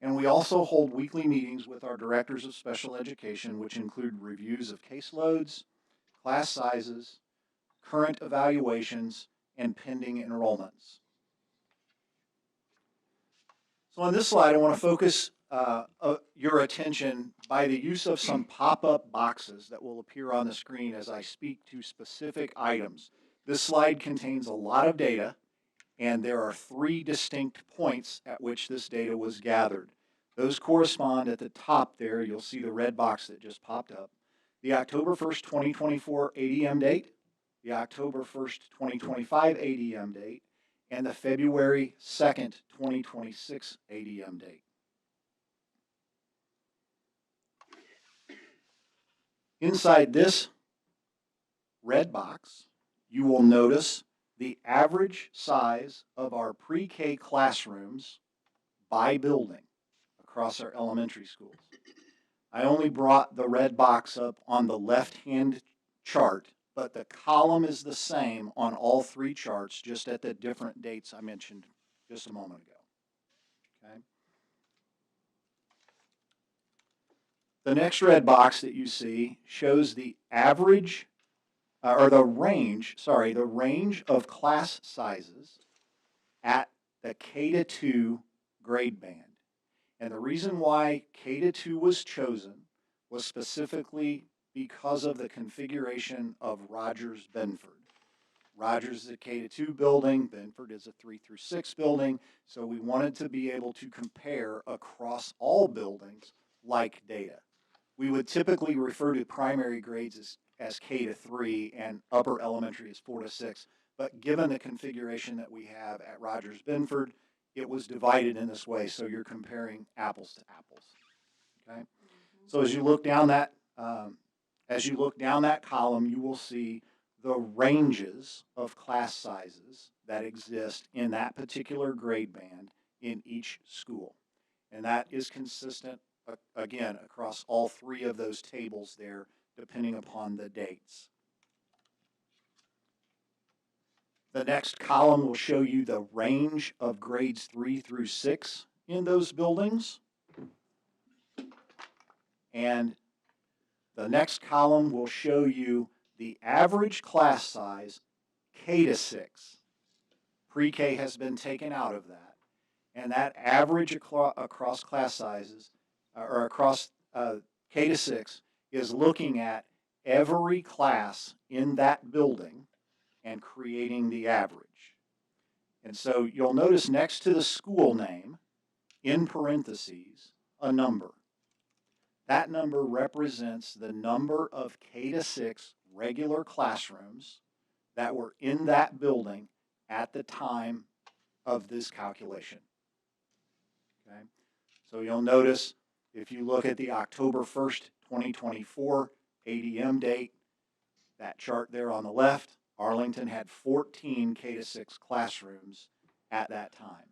And we also hold weekly meetings with our directors of special education, which include reviews of caseloads, class sizes, current evaluations, and pending enrollments. So on this slide, I want to focus your attention by the use of some pop-up boxes that will appear on the screen as I speak to specific items. This slide contains a lot of data, and there are 3 distinct points at which this data was gathered. Those correspond at the top there. You'll see the red box that just popped up. the October 1st, 2024 ADM date, the October 1st, 2025 ADM date, and the February 2nd, 2026 ADM date. Inside this red box, you will notice the average size of our pre-K classrooms by building across our elementary schools. I only brought the red box up on the left-hand chart, but the column is the same on all three charts, just at the different dates I mentioned just a moment ago. Okay. The next red box that you see shows the average, or the range of class sizes at the K-2 grade band. And the reason why K-2 was chosen was specifically because of the configuration of Rogers-Benford. Rogers is a K-2 building, Benford is a 3-6 building, so we wanted to be able to compare across all buildings like data. We would typically refer to primary grades as K-3 and upper elementary as 4-6, but given the configuration that we have at Rogers-Benford, it was divided in this way, so you're comparing apples to apples. Okay, so as you look down that column, you will see the ranges of class sizes that exist in that particular grade band in each school, and that is consistent again across all three of those tables there, depending upon the dates. The next column will show you the range of grades 3 through 6 in those buildings. And the next column will show you the average class size K-6. Pre-K has been taken out of that. And that average across class sizes, or across K-6, is looking at every class in that building and creating the average. And so you'll notice next to the school name, in parentheses, a number. That number represents the number of K-6 regular classrooms that were in that building at the time of this calculation. Okay? So you'll notice if you look at the October 1st, 2024 ADM date, that chart there on the left, Arlington had 14 K-6 classrooms at that time.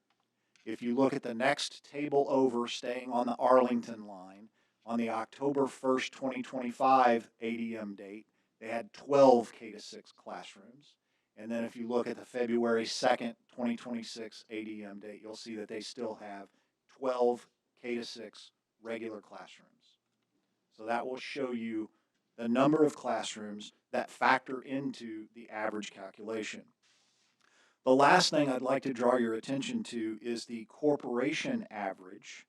If you look at the next table over, staying on the Arlington line, on the October 1st, 2025 ADM date, they had 12 K-6 classrooms. And then if you look at the February 2nd, 2026 ADM date, you'll see that they still have 12 K-6 regular classrooms. So that will show you the number of classrooms that factor into the average calculation. The last thing I'd like to draw your attention to is the corporation average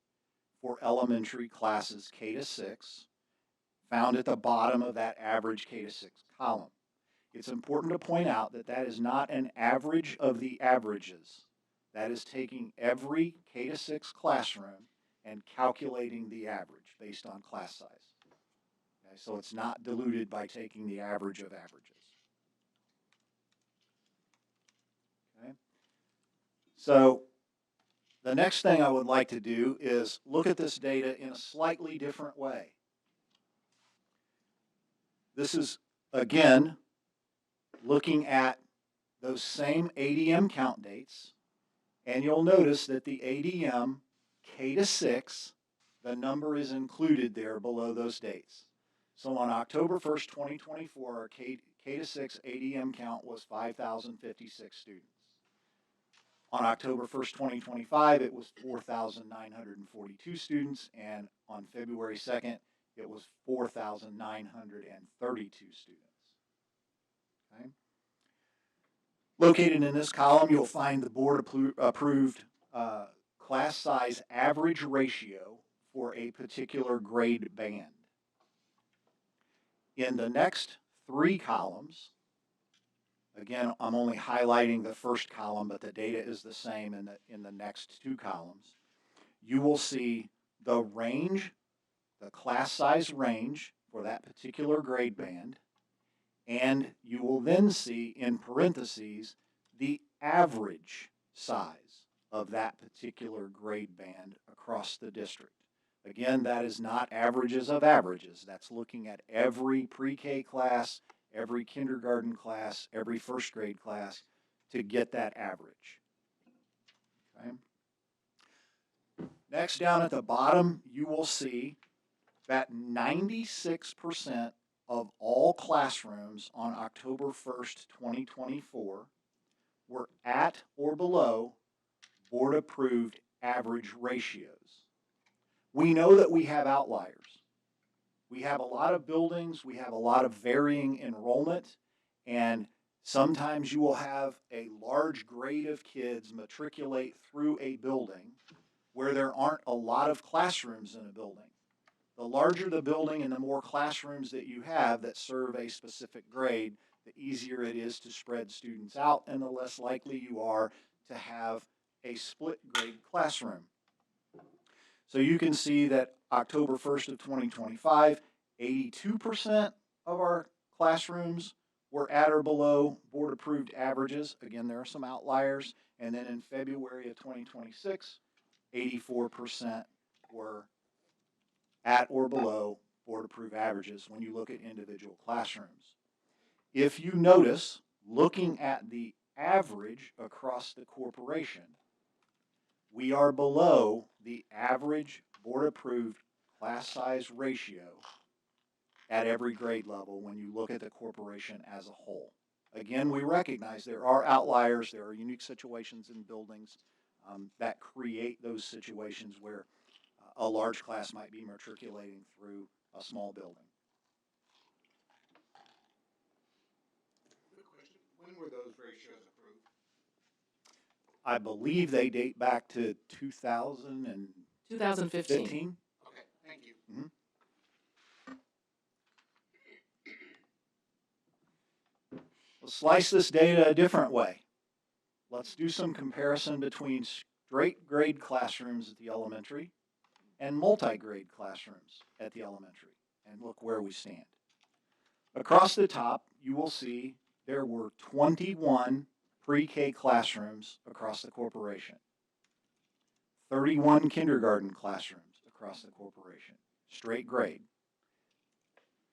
for elementary classes K-6, found at the bottom of that average K-6 column. It's important to point out that that is not an average of the averages. That is taking every K-6 classroom and calculating the average based on class size. Okay, so it's not diluted by taking the average of averages. Okay. So the next thing I would like to do is look at this data in a slightly different way. This is, again, looking at those same ADM count dates, and you'll notice that the ADM K-6, the number is included there below those dates. So on October 1st, 2024, our K-6 ADM count was 5,056 students. On October 1st, 2025, it was 4,942 students, and on February 2nd, it was 4,932 students. Okay. Located in this column, you'll find the board approved class size average ratio for a particular grade band. In the next three columns, again, I'm only highlighting the first column, but the data is the same in the next two columns. You will see the range, the class size range for that particular grade band, and you will then see in parentheses the average size of that particular grade band across the district. Again, that is not averages of averages. That's looking at every pre-K class, every kindergarten class, every first grade class to get that average. Okay. Next, down at the bottom, you will see that 96% of all classrooms on October 1st, 2024 were at or below board-approved average ratios. We know that we have outliers. We have a lot of buildings, we have a lot of varying enrollment, and sometimes you will have a large grade of kids matriculate through a building where there aren't a lot of classrooms in a building. The larger the building and the more classrooms that you have that serve a specific grade, the easier it is to spread students out and the less likely you are to have a split grade classroom. So you can see that October 1st of 2025, 82% of our classrooms were at or below board approved averages. Again, there are some outliers. And then in February of 2026, 84% were at or below board approved averages when you look at individual classrooms. If you notice, looking at the average across the corporation, we are below the average board approved class size ratio at every grade level when you look at the corporation as a whole. Again, we recognize there are outliers, there are unique situations in buildings that create those situations where a large class might be matriculating through a small building. Quick question, when were those ratios approved? I believe they date back to 2015. 2015. Okay, thank you. Mm-hmm. Let's slice this data a different way. Let's do some comparison between straight grade classrooms at the elementary and multi-grade classrooms at the elementary, and look where we stand. Across the top, you will see there were 21 pre-K classrooms across the corporation, 31 kindergarten classrooms across the corporation, straight grade.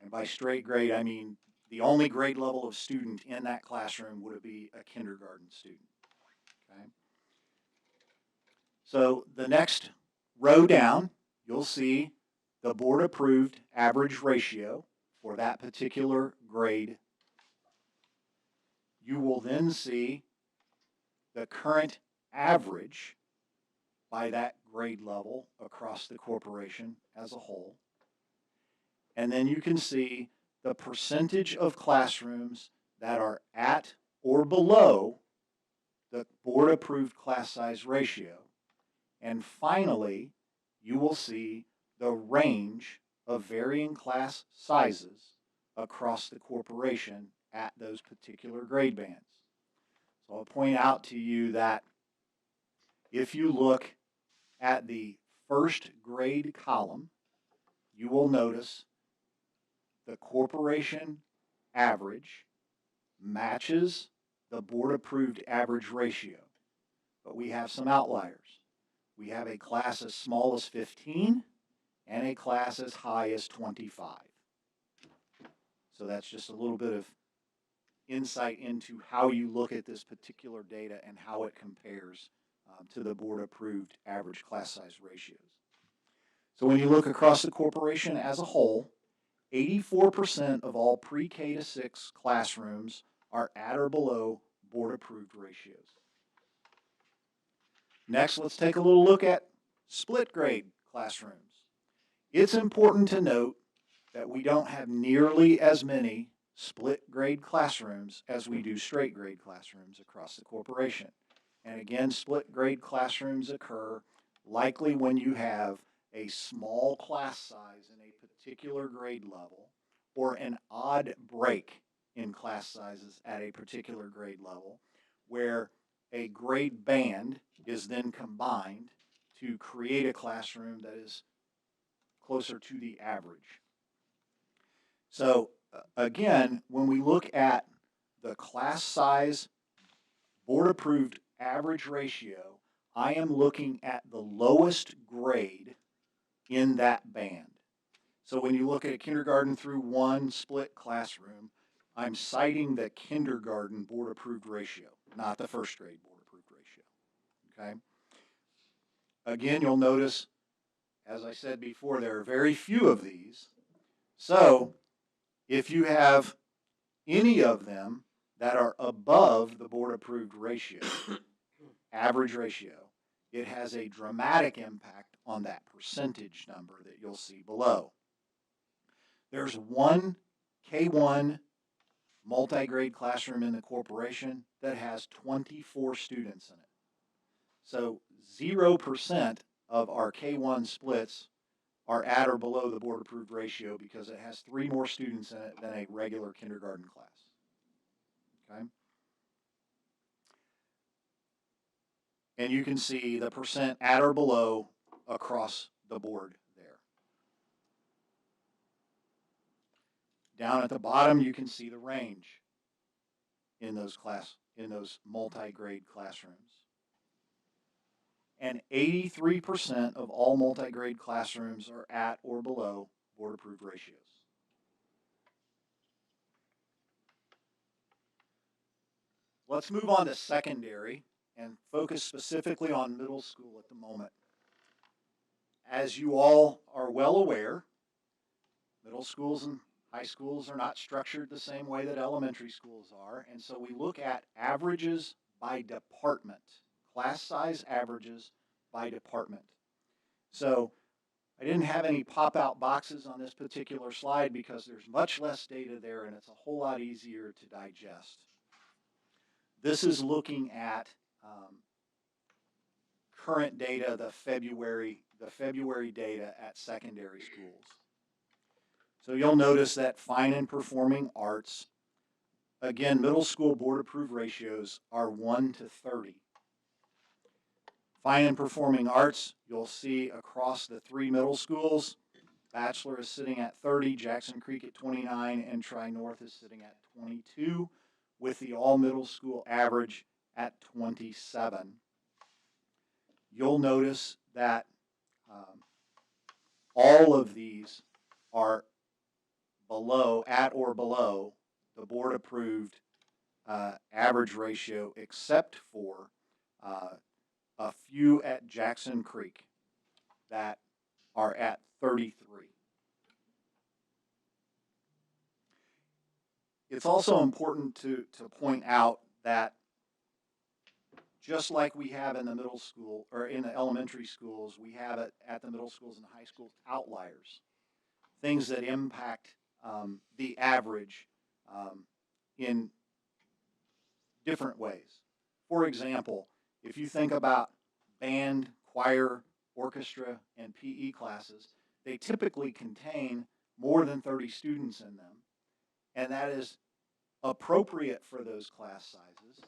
And by straight grade, I mean the only grade level of student in that classroom would be a kindergarten student. Okay? So the next row down, you'll see the board approved average ratio for that particular grade. You will then see the current average by that grade level across the corporation as a whole. And then you can see the percentage of classrooms that are at or below the board approved class size ratio. And finally, you will see the range of varying class sizes across the corporation at those particular grade bands. So I'll point out to you that if you look at the first grade column, you will notice the corporation average matches the board approved average ratio, but we have some outliers. We have a class as small as 15 and a class as high as 25. So that's just a little bit of insight into how you look at this particular data and how it compares to the board approved average class size ratios. So when you look across the corporation as a whole, 84% of all pre-K to 6 classrooms are at or below board approved ratios. Next, let's take a little look at split grade classrooms. It's important to note that we don't have nearly as many split grade classrooms as we do straight grade classrooms across the corporation. And again, split grade classrooms occur likely when you have a small class size in a particular grade level or an odd break in class sizes at a particular grade level where a grade band is then combined to create a classroom that is closer to the average. So again, when we look at the class size board approved average ratio, I am looking at the lowest grade in that band. So when you look at a kindergarten through 1 split classroom, I'm citing the kindergarten board approved ratio, not the first grade board approved ratio. Okay? Again, you'll notice, as I said before, there are very few of these. So if you have any of them that are above the board approved ratio, average ratio, it has a dramatic impact on that percentage number that you'll see below. There's one K1 multi-grade classroom in the corporation that has 24 students in it. So 0% of our K1 splits are at or below the board approved ratio because it has 3 more students in it than a regular kindergarten class. Okay? And you can see the percent at or below across the board there. Down at the bottom, you can see the range in those multi-grade classrooms. And 83% of all multi-grade classrooms are at or below board approved ratios. Let's move on to secondary and focus specifically on middle school at the moment. As you all are well aware, middle schools and high schools are not structured the same way that elementary schools are, and so we look at averages by department, class size averages by department. So I didn't have any pop-out boxes on this particular slide because there's much less data there and it's a whole lot easier to digest. This is looking at current data, the February data at secondary schools. So you'll notice that fine and performing arts, again, middle school board approved ratios are 1 to 30. Fine and performing arts, you'll see across the 3 middle schools, Bachelor is sitting at 30, Jackson Creek at 29, and Tri-North is sitting at 22, with the all middle school average at 27. You'll notice that all of these are at or below the board approved average ratio, except for a few at Jackson Creek that are at 33. It's also important to point out that just like we have in the middle school or in the elementary schools, we have it at the middle schools and high schools outliers, things that impact the average in different ways. For example, if you think about band, choir, orchestra, and PE classes, they typically contain more than 30 students in them, and that is appropriate for those class sizes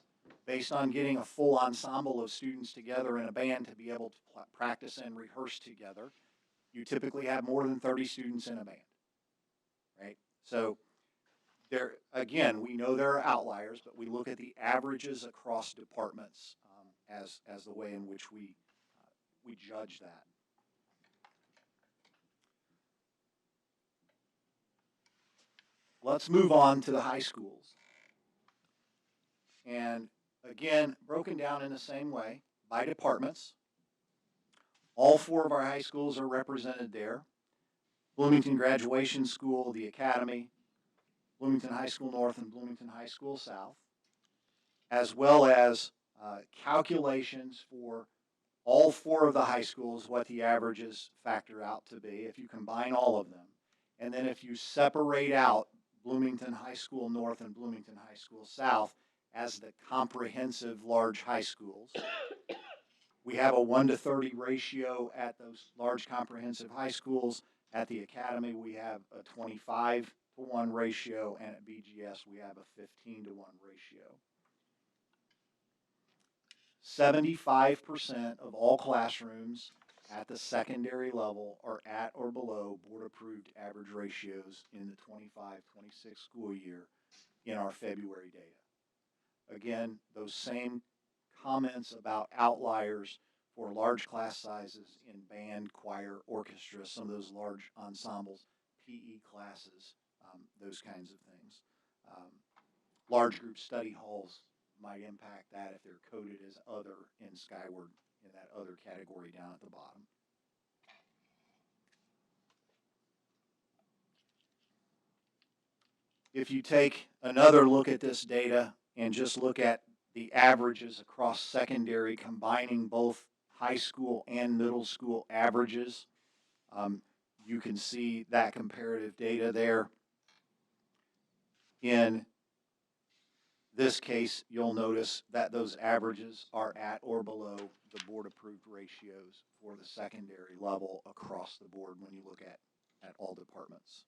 based on getting a full ensemble of students together in a band to be able to practice and rehearse together. You typically have more than 30 students in a band, right? So there, again, we know there are outliers, but we look at the averages across departments as the way in which we judge that. Let's move on to the high schools. And again, broken down in the same way by departments. All 4 of our high schools are represented there. Bloomington Graduation School, the Academy, Bloomington High School North, and Bloomington High School South, as well as calculations for all 4 of the high schools, what the averages factor out to be if you combine all of them. And then if you separate out Bloomington High School North and Bloomington High School South as the comprehensive large high schools, we have a 1 to 30 ratio at those large comprehensive high schools. At the Academy, we have a 25 to 1 ratio, and at BGS, we have a 15 to 1 ratio. 75% of all classrooms at the secondary level are at or below board-approved average ratios in the 25-26 school year in our February data. Again, those same comments about outliers for large class sizes in band, choir, orchestra, some of those large ensembles, PE classes, those kinds of things. Large group study halls might impact that if they're coded as other in Skyward in that other category down at the bottom. If you take another look at this data and just look at the averages across secondary, combining both high school and middle school averages, you can see that comparative data there. In this case, you'll notice that those averages are at or below the board-approved ratios for the secondary level across the board when you look at all departments.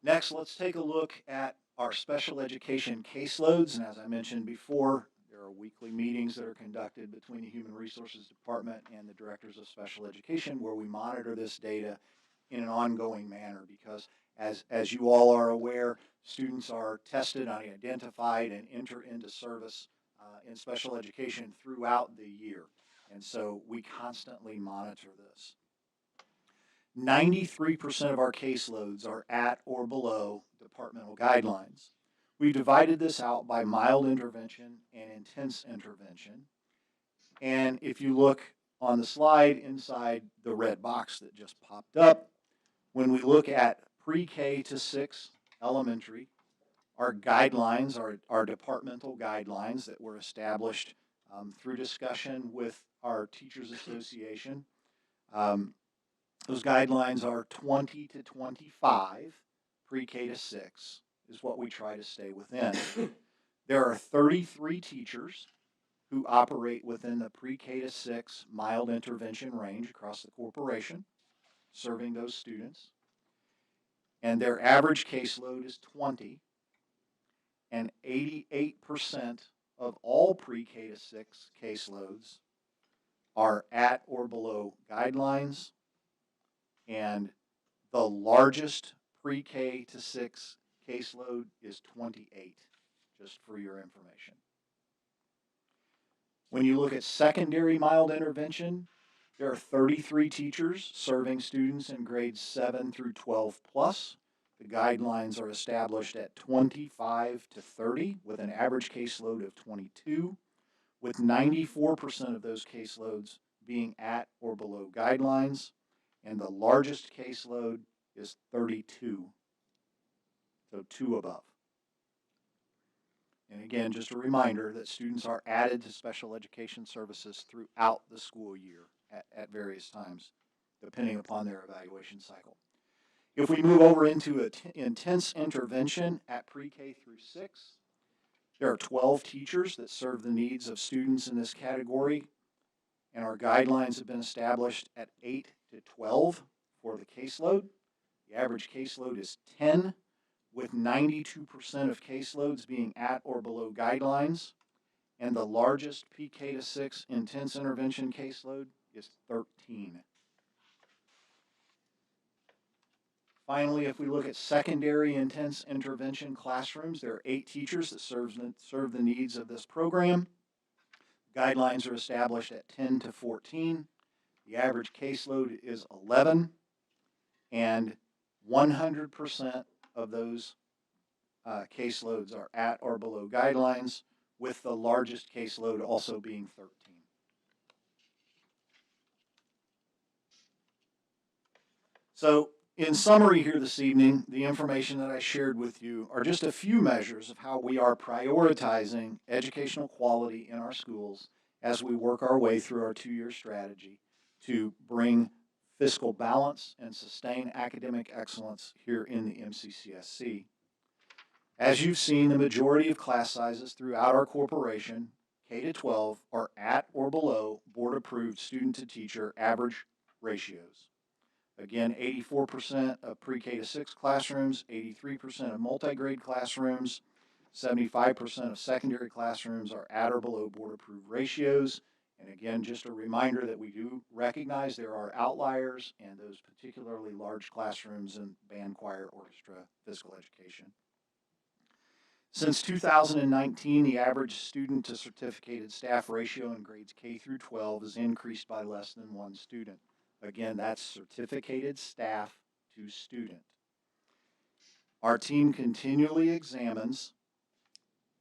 Next, let's take a look at our special education caseloads. And as I mentioned before, there are weekly meetings that are conducted between the Human Resources Department and the Directors of Special Education where we monitor this data in an ongoing manner because as you all are aware, students are tested, identified, and enter into service in special education throughout the year. And so we constantly monitor this. 93% of our caseloads are at or below departmental guidelines. We divided this out by mild intervention and intense intervention. And if you look on the slide inside the red box that just popped up, when we look at pre-K to 6 elementary, our guidelines, our departmental guidelines that were established through discussion with our Teachers Association, those guidelines are 20 to 25, pre-K to 6 is what we try to stay within. There are 33 teachers who operate within the pre-K to 6 mild intervention range across the corporation, serving those students. And their average caseload is 20, and 88% of all pre-K to 6 caseloads are at or below guidelines, and the largest pre-K to 6 caseload is 28, just for your information. When you look at secondary mild intervention, there are 33 teachers serving students in grades 7 through 12 plus. The guidelines are established at 25 to 30 with an average caseload of 22, with 94% of those caseloads being at or below guidelines, and the largest caseload is 32, so 2 above. And again, just a reminder that students are added to special education services throughout the school year at various times, depending upon their evaluation cycle. If we move over into intense intervention at pre-K through 6, there are 12 teachers that serve the needs of students in this category, and our guidelines have been established at 8 to 12 for the caseload. The average caseload is 10, with 92% of caseloads being at or below guidelines, and the largest PK to 6 intense intervention caseload is 13. Finally, if we look at secondary intense intervention classrooms, there are 8 teachers that serve the needs of this program. Guidelines are established at 10 to 14. The average caseload is 11, and 100% of those caseloads are at or below guidelines, with the largest caseload also being 13. So, in summary here this evening, the information that I shared with you are just a few measures of how we are prioritizing educational quality in our schools as we work our way through our 2-year strategy to bring fiscal balance and sustain academic excellence here in the MCCSC. As you've seen, the majority of class sizes throughout our corporation, K-12, are at or below board-approved student-to-teacher average ratios. Again, 84% of pre-K to 6 classrooms, 83% of multi-grade classrooms, 75% of secondary classrooms are at or below board-approved ratios, And again, just a reminder that we do recognize there are outliers and those particularly large classrooms in band, choir, orchestra, physical education. Since 2019, the average student to certificated staff ratio in grades K through 12 has increased by less than one student. Again, that's certificated staff to student. Our team continually examines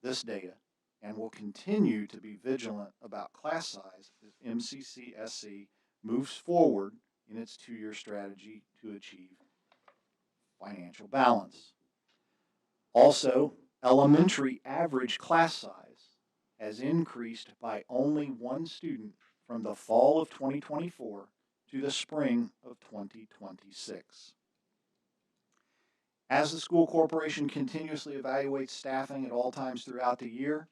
this data and will continue to be vigilant about class size as MCCSC moves forward in its two-year strategy to achieve financial balance. Also, elementary average class size has increased by only one student from the fall of 2024 to the spring of 2026. As the school corporation continuously evaluates staffing at all times throughout the year,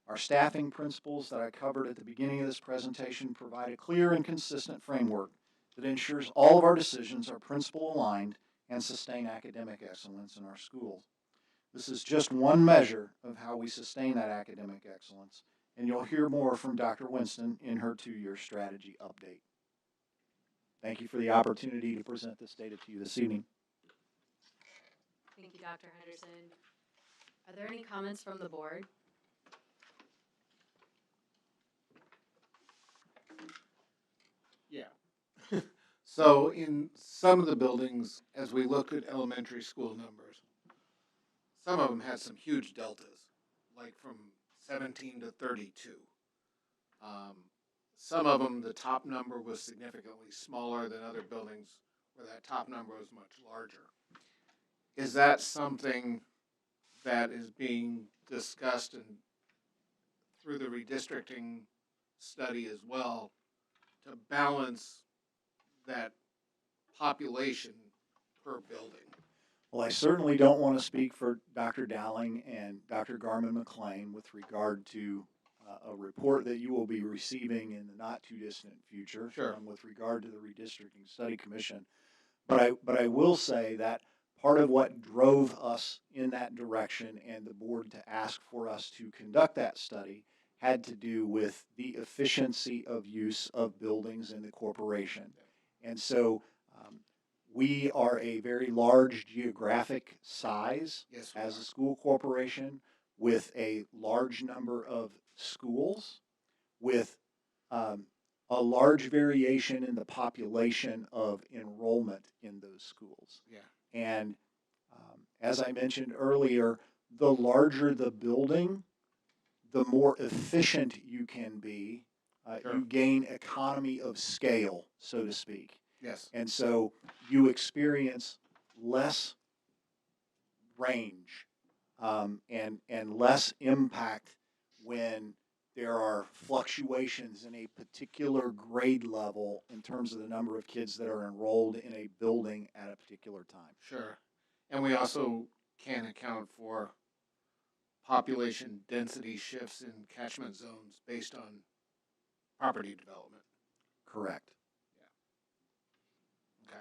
our staffing principles that I covered at the beginning of this presentation provide a clear and consistent framework that ensures all of our decisions are principle aligned and sustain academic excellence in our schools. This is just one measure of how we sustain that academic excellence, and you'll hear more from Dr. Winston in her two-year strategy update. Thank you for the opportunity to present this data to you this evening. Thank you, Dr. Henderson. Are there any comments from the board? Yeah. So in some of the buildings, as we looked at elementary school numbers, some of them had some huge deltas, like from 17 to 32. Some of them, the top number was significantly smaller than other buildings where that top number was much larger. Is that something that is being discussed and through the redistricting study as well to balance that population per building? Well, I certainly don't want to speak for Dr. Dowling and Dr. Garman McLean with regard to a report that you will be receiving in the not too distant future. Sure. With regard to the Redistricting Study Commission. But I will say that part of what drove us in that direction and the board to ask for us to conduct that study had to do with the efficiency of use of buildings in the corporation. And so we are a very large geographic size Yes, as a school corporation with a large number of schools with a large variation in the population of enrollment in those schools. Yeah. And as I mentioned earlier, the larger the building, the more efficient you can be. Sure. You gain economy of scale, so to speak. Yes. And so you experience less range and less impact when there are fluctuations in a particular grade level in terms of the number of kids that are enrolled in a building at a particular time. Sure. And we also can account for population density shifts in catchment zones based on property development. Correct. Okay.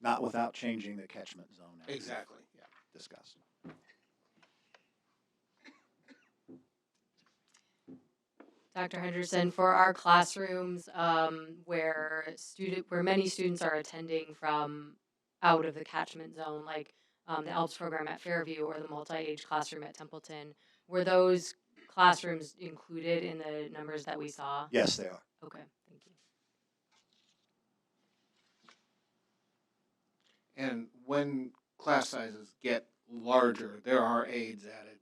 Not without changing the catchment zone. As Exactly. Yeah. discussed. Dr. Henderson, for our classrooms where many students are attending from out of the catchment zone, like the ALPS program at Fairview or the multi-age classroom at Templeton, were those classrooms included in the numbers that we saw? Yes, they are. Okay, thank you. And when class sizes get larger, there are aides added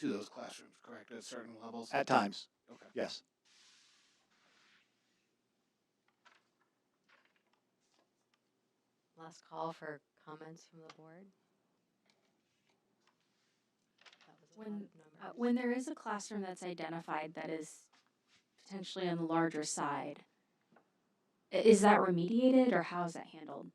to those classrooms, correct, at certain levels? At times. Okay. Yes. Last call for comments from the board. That was a lot of numbers. When there is a classroom that's identified that is potentially on the larger side, is that remediated or how is that handled?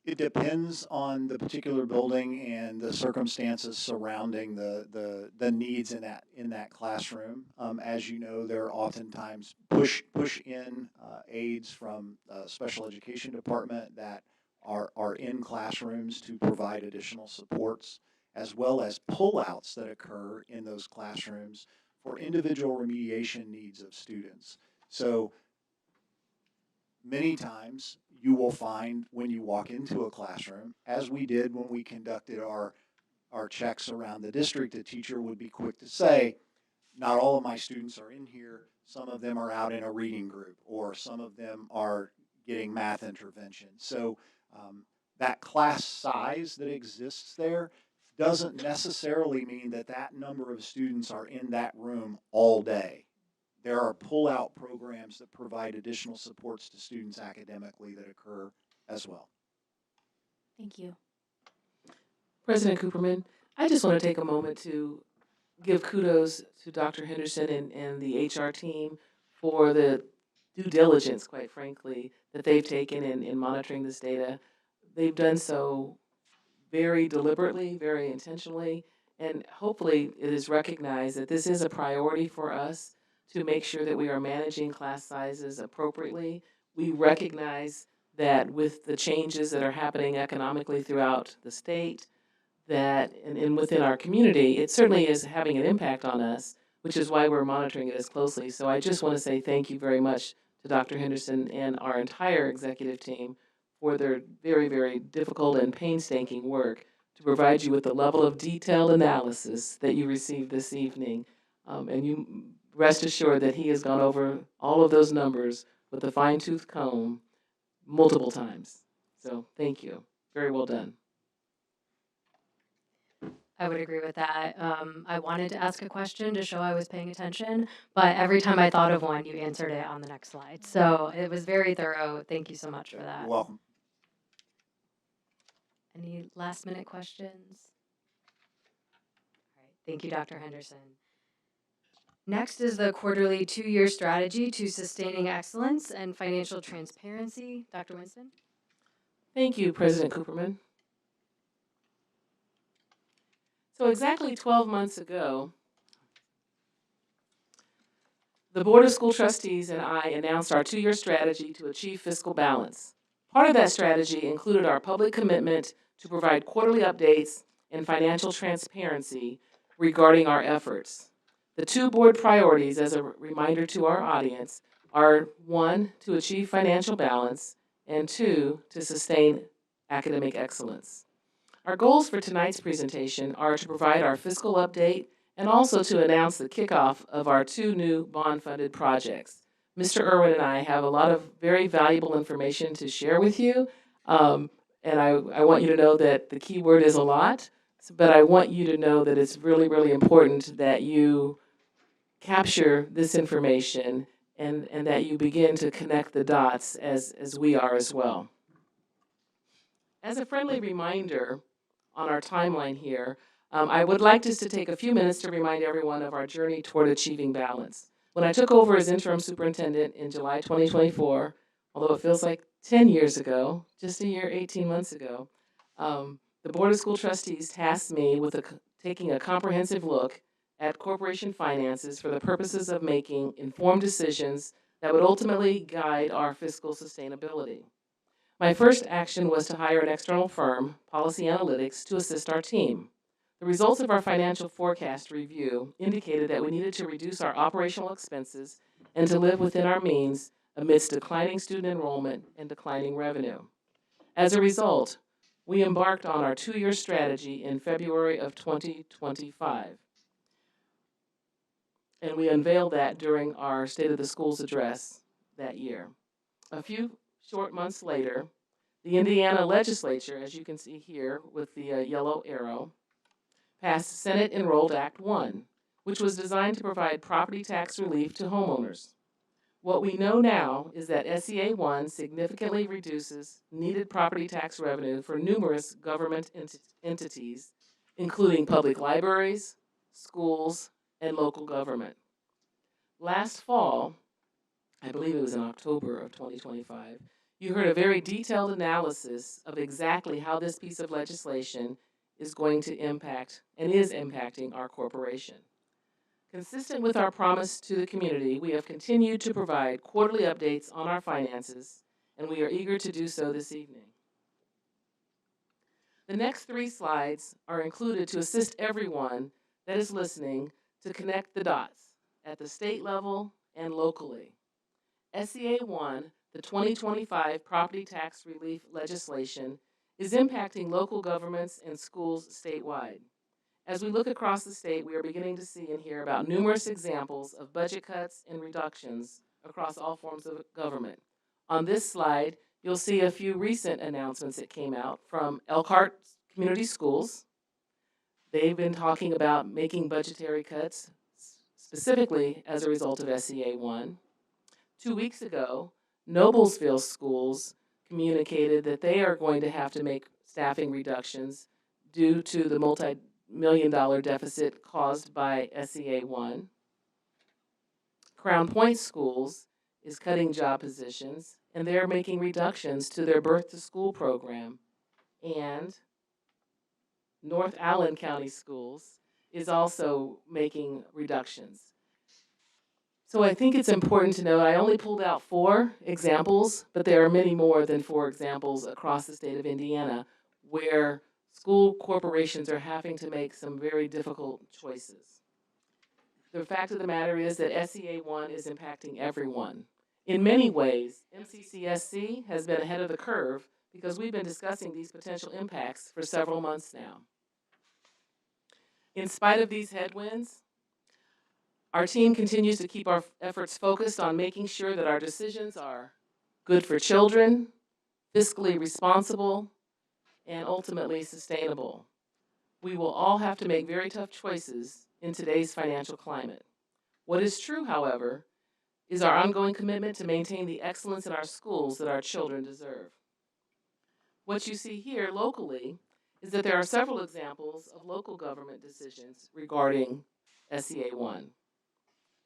It depends on the particular building and the circumstances surrounding the needs in that classroom. As you know, there are oftentimes push in aides from the special education department that are in classrooms to provide additional supports, as well as pullouts that occur in those classrooms for individual remediation needs of students. So many times you will find when you walk into a classroom, as we did when we conducted our checks around the district, a teacher would be quick to say, not all of my students are in here. Some of them are out in a reading group, or some of them are getting math intervention. So that class size that exists there doesn't necessarily mean that that number of students are in that room all day. There are pull-out programs that provide additional supports to students academically that occur as well. Thank you. President Cooperman, I just want to take a moment to give kudos to Dr. Henderson and the HR team for the due diligence, quite frankly, that they've taken in monitoring this data. They've done so very deliberately, very intentionally, and hopefully it is recognized that this is a priority for us to make sure that we are managing class sizes appropriately. We recognize that with the changes that are happening economically throughout the state, that and within our community, it certainly is having an impact on us, which is why we're monitoring it as closely. So I just want to say thank you very much to Dr. Henderson and our entire executive team for their very, very difficult and painstaking work to provide you with the level of detailed analysis that you received this evening. And you rest assured that he has gone over all of those numbers with a fine-tooth comb multiple times. So thank you. Very well done. I would agree with that. I wanted to ask a question to show I was paying attention, but every time I thought of one, you answered it on the next slide. So it was very thorough. Thank you so much for that. You're welcome. Any last minute questions? All right. Thank you, Dr. Henderson. Next is the quarterly 2-year strategy to sustaining excellence and financial transparency. Dr. Winston? Thank you, President Cooperman. So exactly 12 months ago, the Board of School Trustees and I announced our 2-year strategy to achieve fiscal balance. Part of that strategy included our public commitment to provide quarterly updates and financial transparency regarding our efforts. The 2 board priorities, as a reminder to our audience, are 1, to achieve financial balance, and 2, to sustain academic excellence. Our goals for tonight's presentation are to provide our fiscal update and also to announce the kickoff of our 2 new bond-funded projects. Mr. Irwin and I have a lot of very valuable information to share with you, and I want you to know that the key word is a lot, but I want you to know that it's really, really important that you capture this information and that you begin to connect the dots as we are as well. As a friendly reminder on our timeline here, I would like just to take a few minutes to remind everyone of our journey toward achieving balance. When I took over as interim superintendent in July 2024, although it feels like 10 years ago, just a year, 18 months ago, the Board of School Trustees tasked me with taking a comprehensive look at corporation finances for the purposes of making informed decisions that would ultimately guide our fiscal sustainability. My first action was to hire an external firm, Policy Analytics, to assist our team. The results of our financial forecast review indicated that we needed to reduce our operational expenses and to live within our means amidst declining student enrollment and declining revenue. As a result, we embarked on our 2-year strategy in February of 2025. And we unveiled that during our State of the Schools address that year. A few short months later, the Indiana legislature, as you can see here with the yellow arrow, passed Senate Enrolled Act 1, which was designed to provide property tax relief to homeowners. What we know now is that SEA 1 significantly reduces needed property tax revenue for numerous government entities, including public libraries, schools, and local government. Last fall, I believe it was in October of 2025, you heard a very detailed analysis of exactly how this piece of legislation is going to impact and is impacting our corporation. Consistent with our promise to the community, we have continued to provide quarterly updates on our finances, and we are eager to do so this evening. The next 3 slides are included to assist everyone that is listening to connect the dots at the state level and locally. SEA 1, the 2025 property tax relief legislation, is impacting local governments and schools statewide. As we look across the state, we are beginning to see and hear about numerous examples of budget cuts and reductions across all forms of government. On this slide, you'll see a few recent announcements that came out from Elkhart Community Schools. They've been talking about making budgetary cuts specifically as a result of SEA 1. 2 weeks ago, Noblesville Schools communicated that they are going to have to make staffing reductions due to the multi-million-dollar deficit caused by SEA 1. Crown Point Schools is cutting job positions, and they're making reductions to their birth to school program. And North Allen County Schools is also making reductions. So I think it's important to note I only pulled out 4 examples, but there are many more than 4 examples across the state of Indiana where school corporations are having to make some very difficult choices. The fact of the matter is that SEA 1 is impacting everyone. In many ways, MCCSC has been ahead of the curve because we've been discussing these potential impacts for several months now. In spite of these headwinds, our team continues to keep our efforts focused on making sure that our decisions are good for children, fiscally responsible, and ultimately sustainable. We will all have to make very tough choices in today's financial climate. What is true, however, is our ongoing commitment to maintain the excellence in our schools that our children deserve. What you see here locally is that there are several examples of local government decisions regarding SEA 1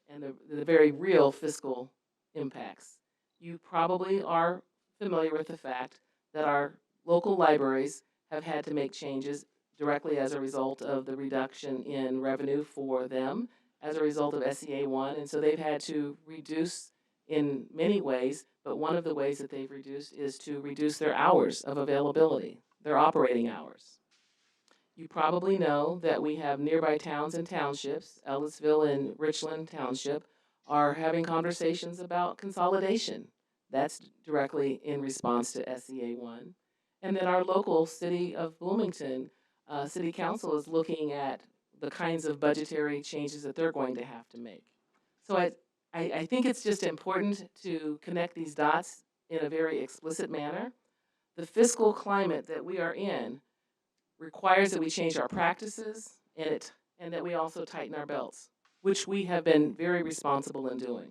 and the very real fiscal impacts. You probably are familiar with the fact that our local libraries have had to make changes directly as a result of the reduction in revenue for them as a result of SEA 1, and so they've had to reduce in many ways, but one of the ways that they've reduced is to reduce their hours of availability, their operating hours. You probably know that we have nearby towns and townships, Ellisville and Richland Township, are having conversations about consolidation. That's directly in response to SEA 1. And then our local city of Bloomington City Council is looking at the kinds of budgetary changes that they're going to have to make. So I think it's just important to connect these dots in a very explicit manner. The fiscal climate that we are in requires that we change our practices and that we also tighten our belts, which we have been very responsible in doing.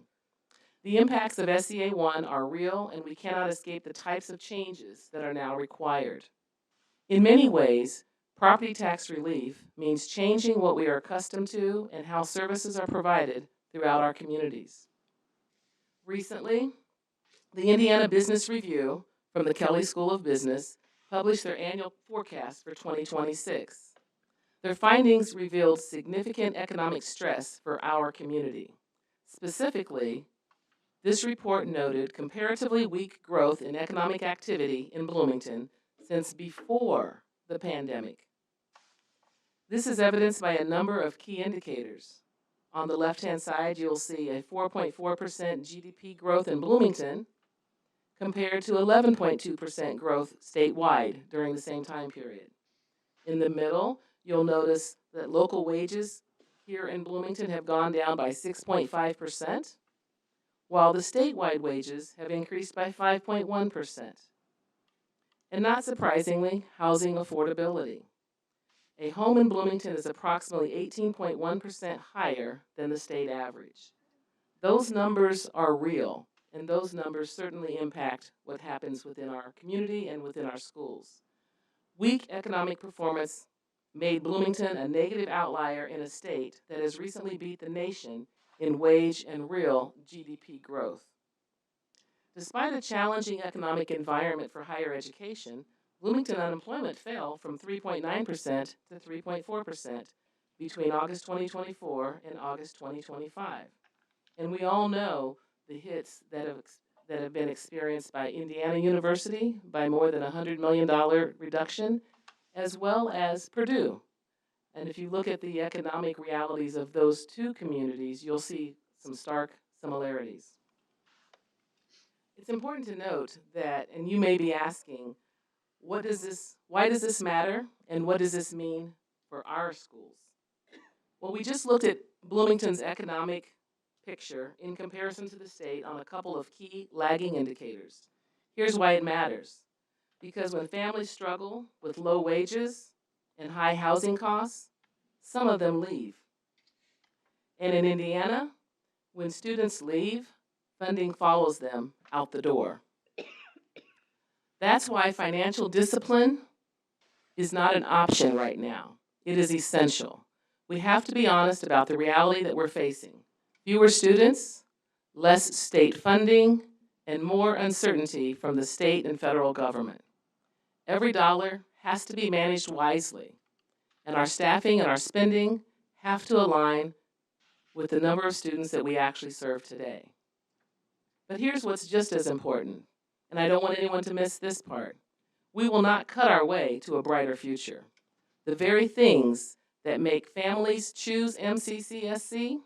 The impacts of SEA 1 are real, and we cannot escape the types of changes that are now required. In many ways, property tax relief means changing what we are accustomed to and how services are provided throughout our communities. Recently, the Indiana Business Review from the Kelley School of Business published their annual forecast for 2026. Their findings revealed significant economic stress for our community. Specifically, this report noted comparatively weak growth in economic activity in Bloomington since before the pandemic. This is evidenced by a number of key indicators. On the left-hand side, you'll see a 4.4% GDP growth in Bloomington compared to 11.2% growth statewide during the same time period. In the middle, you'll notice that local wages here in Bloomington have gone down by 6.5%, while the statewide wages have increased by 5.1%. And not surprisingly, housing affordability. A home in Bloomington is approximately 18.1% higher than the state average. Those numbers are real, and those numbers certainly impact what happens within our community and within our schools. Weak economic performance made Bloomington a negative outlier in a state that has recently beat the nation in wage and real GDP growth. Despite a challenging economic environment for higher education, Bloomington unemployment fell from 3.9% to 3.4% between August 2024 and August 2025. And we all know the hits that have been experienced by Indiana University by more than $100 million reduction, as well as Purdue. And if you look at the economic realities of those two communities, you'll see some stark similarities. It's important to note that, and you may be asking, why does this matter, and what does this mean for our schools? Well, we just looked at Bloomington's economic picture in comparison to the state on a couple of key lagging indicators. Here's why it matters. Because when families struggle with low wages and high housing costs, some of them leave. And in Indiana, when students leave, funding follows them out the door. That's why financial discipline is not an option right now. It is essential. We have to be honest about the reality that we're facing. Fewer students, less state funding, and more uncertainty from the state and federal government. Every dollar has to be managed wisely, and our staffing and our spending have to align with the number of students that we actually serve today. But here's what's just as important, and I don't want anyone to miss this part. We will not cut our way to a brighter future. The very things that make families choose MCCSC,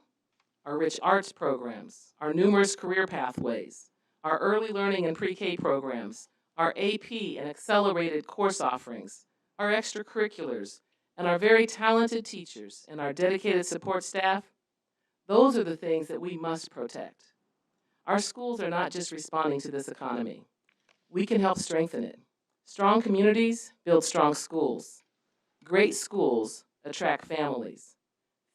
our rich arts programs, our numerous career pathways, our early learning and pre-K programs, our AP and accelerated course offerings, our extracurriculars, and our very talented teachers and our dedicated support staff, those are the things that we must protect. Our schools are not just responding to this economy. We can help strengthen it. Strong communities build strong schools. Great schools attract families.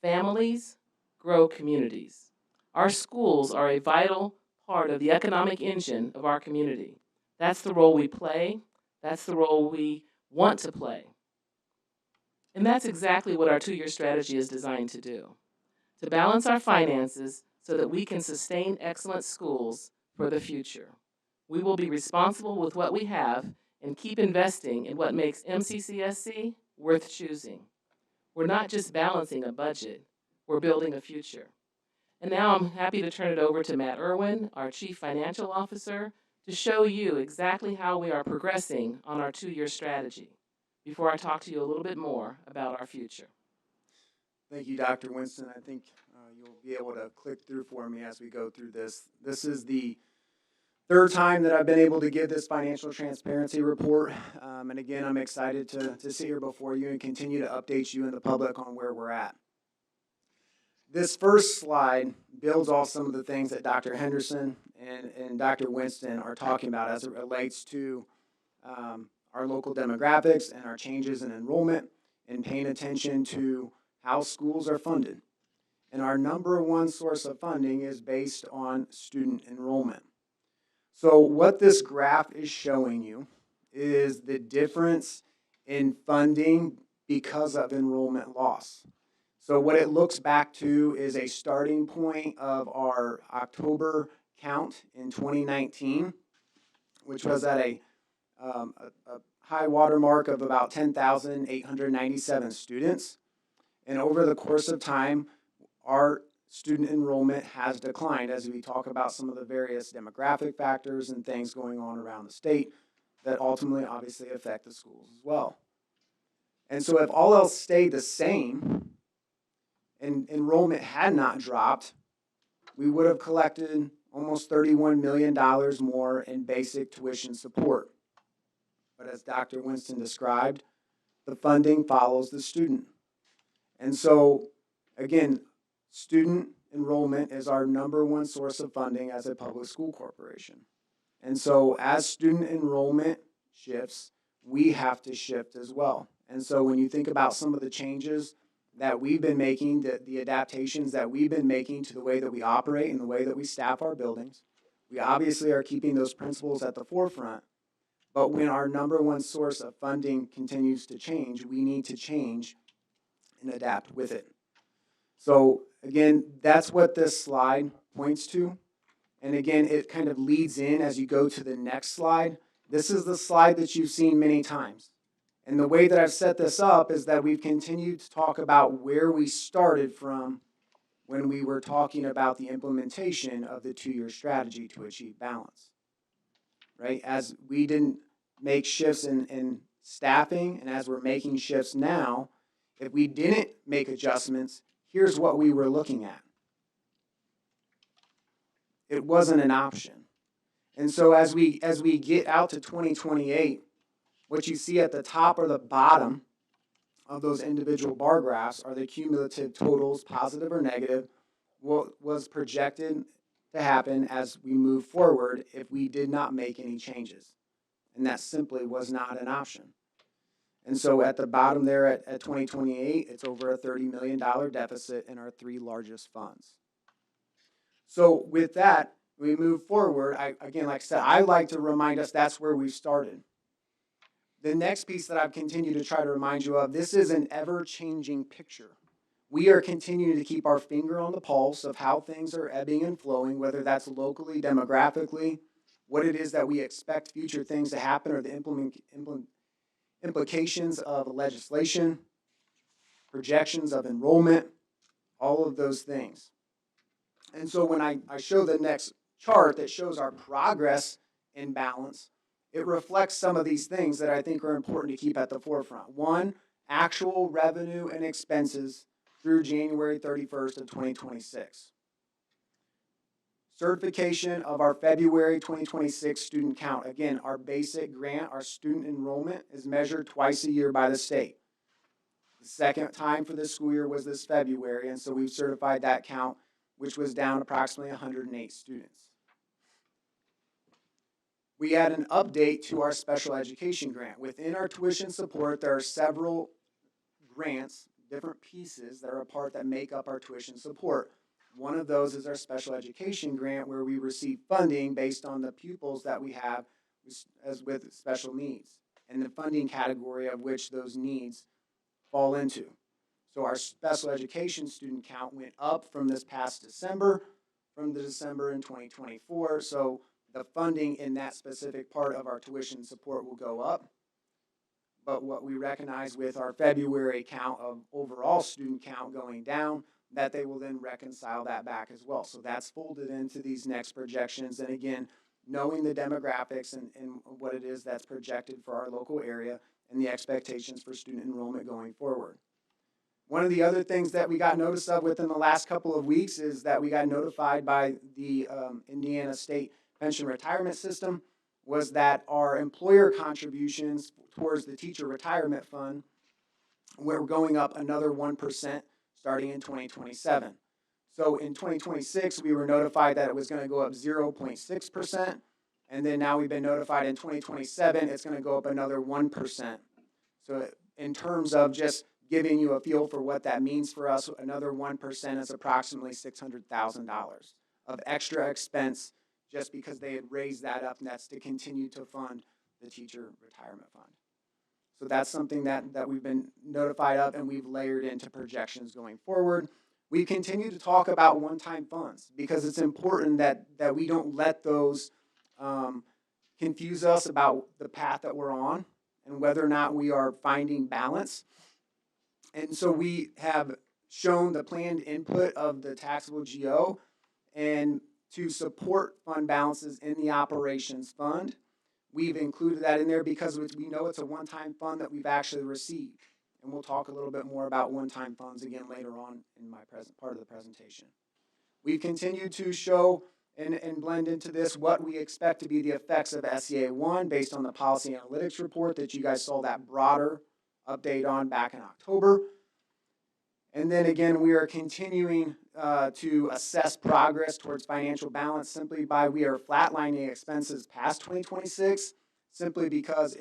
Families grow communities. Our schools are a vital part of the economic engine of our community. That's the role we play. That's the role we want to play. And that's exactly what our two-year strategy is designed to do, to balance our finances so that we can sustain excellent schools for the future. We will be responsible with what we have and keep investing in what makes MCCSC worth choosing. We're not just balancing a budget, we're building a future. And now I'm happy to turn it over to Matt Irwin, our Chief Financial Officer, to show you exactly how we are progressing on our two-year strategy before I talk to you a little bit more about our future. Thank you, Dr. Winston. I think you'll be able to click through for me as we go through this. This is the third time that I've been able to give this financial transparency report. And again, I'm excited to sit here before you and continue to update you and the public on where we're at. This first slide builds off some of the things that Dr. Henderson and Dr. Winston are talking about as it relates to our local demographics and our changes in enrollment and paying attention to how schools are funded. And our number one source of funding is based on student enrollment. So what this graph is showing you is the difference in funding because of enrollment loss. So what it looks back to is a starting point of our October count in 2019, which was at a high water mark of about 10,897 students. And over the course of time, our student enrollment has declined as we talk about some of the various demographic factors and things going on around the state that ultimately obviously affect the schools as well. And so if all else stayed the same and enrollment had not dropped, we would have collected almost $31 million more in basic tuition support. But as Dr. Winston described, the funding follows the student. And so, again, student enrollment is our number one source of funding as a public school corporation. And so as student enrollment shifts, we have to shift as well. And so when you think about some of the changes that we've been making, the adaptations that we've been making to the way that we operate and the way that we staff our buildings, we obviously are keeping those principles at the forefront. But when our number one source of funding continues to change, we need to change and adapt with it. So again, that's what this slide points to. And again, it kind of leads in as you go to the next slide. This is the slide that you've seen many times. And the way that I've set this up is that we've continued to talk about where we started from when we were talking about the implementation of the two-year strategy to achieve balance. Right? As we didn't make shifts in staffing, and as we're making shifts now, If we didn't make adjustments, here's what we were looking at. It wasn't an option. And so as we get out to 2028, what you see at the top or the bottom of those individual bar graphs are the cumulative totals, positive or negative, what was projected to happen as we move forward if we did not make any changes. And that simply was not an option. And so at the bottom there at 2028, it's over a $30 million deficit in our three largest funds. So with that, we move forward. Again, like I said, I like to remind us that's where we started. The next piece that I've continued to try to remind you of, this is an ever-changing picture. We are continuing to keep our finger on the pulse of how things are ebbing and flowing, whether that's locally, demographically, what it is that we expect future things to happen, or the implications of legislation, projections of enrollment, all of those things. And so when I show the next chart that shows our progress in balance, it reflects some of these things that I think are important to keep at the forefront. One, actual revenue and expenses through January 31st of 2026. Certification of our February 2026 student count. Again, our basic grant, our student enrollment is measured twice a year by the state. The second time for this school year was this February, and so we've certified that count, which was down approximately 108 students. We add an update to our special education grant. Within our tuition support, there are several grants, different pieces that are a part that make up our tuition support. One of those is our special education grant, where we receive funding based on the pupils that we have as with special needs, and the funding category of which those needs fall into. So our special education student count went up from this past December, from the December in 2024. So the funding in that specific part of our tuition support will go up. But what we recognize with our February count of overall student count going down, that they will then reconcile that back as well. So that's folded into these next projections. And again, knowing the demographics and what it is that's projected for our local area and the expectations for student enrollment going forward. One of the other things that we got notice of within the last couple of weeks is that we got notified by the Indiana State Pension Retirement System was that our employer contributions towards the teacher retirement fund were going up another 1% starting in 2027. So in 2026, we were notified that it was going to go up 0.6%. And then now we've been notified in 2027, it's going to go up another 1%. So in terms of just giving you a feel for what that means for us, another 1% is approximately $600,000 of extra expense just because they had raised that up, and that's to continue to fund the teacher retirement fund. So that's something that we've been notified of, and we've layered into projections going forward. We continue to talk about one-time funds because it's important that we don't let those confuse us about the path that we're on and whether or not we are finding balance. And so we have shown the planned input of the taxable GO and to support fund balances in the operations fund. We've included that in there because we know it's a one-time fund that we've actually received. And we'll talk a little bit more about one-time funds again later on in my part of the presentation. We've continued to show and blend into this what we expect to be the effects of SEA 1 based on the policy analytics report that you guys saw that broader update on back in October. And then again, we are continuing to assess progress towards financial balance simply by we are flatlining expenses past 2026, simply because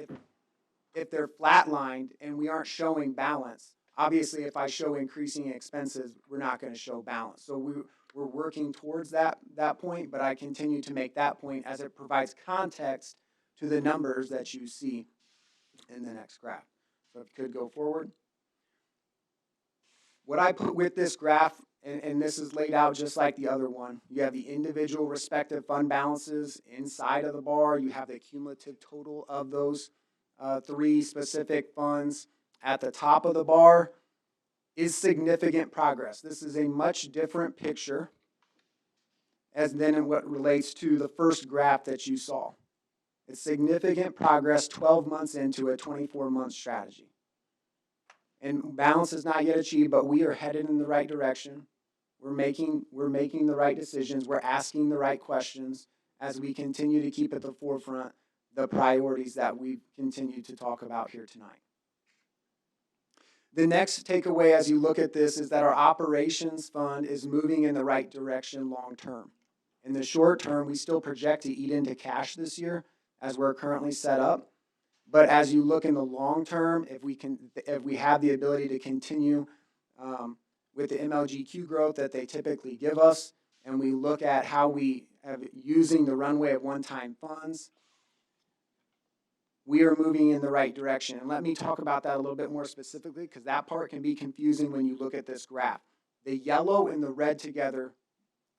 if they're flatlined and we aren't showing balance, obviously if I show increasing expenses, we're not going to show balance. So we're working towards that point, but I continue to make that point as it provides context to the numbers that you see in the next graph. So if you could go forward. What I put with this graph, and this is laid out just like the other one, you have the individual respective fund balances inside of the bar. You have the cumulative total of those three specific funds at the top of the bar is significant progress. This is a much different picture as then in what relates to the first graph that you saw. It's significant progress 12 months into a 24-month strategy. And balance is not yet achieved, but we are headed in the right direction. We're making the right decisions. We're asking the right questions as we continue to keep at the forefront the priorities that we continue to talk about here tonight. The next takeaway as you look at this is that our operations fund is moving in the right direction long term. In the short term, we still project to eat into cash this year as we're currently set up. But as you look in the long term, if we have the ability to continue with the MLGQ growth that they typically give us, and we look at how we have using the runway of one-time funds, we are moving in the right direction. And let me talk about that a little bit more specifically, because that part can be confusing when you look at this graph. The yellow and the red together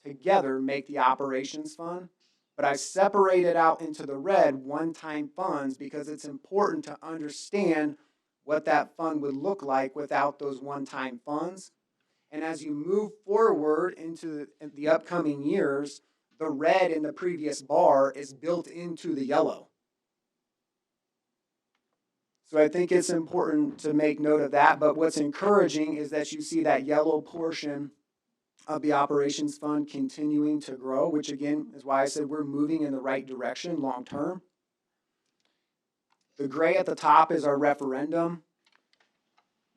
make the operations fund, but I separated out into the red one-time funds because it's important to understand what that fund would look like without those one-time funds. And as you move forward into the upcoming years, the red in the previous bar is built into the yellow. So I think it's important to make note of that. But what's encouraging is that you see that yellow portion of the operations fund continuing to grow, which again is why I said we're moving in the right direction long term. The gray at the top is our referendum.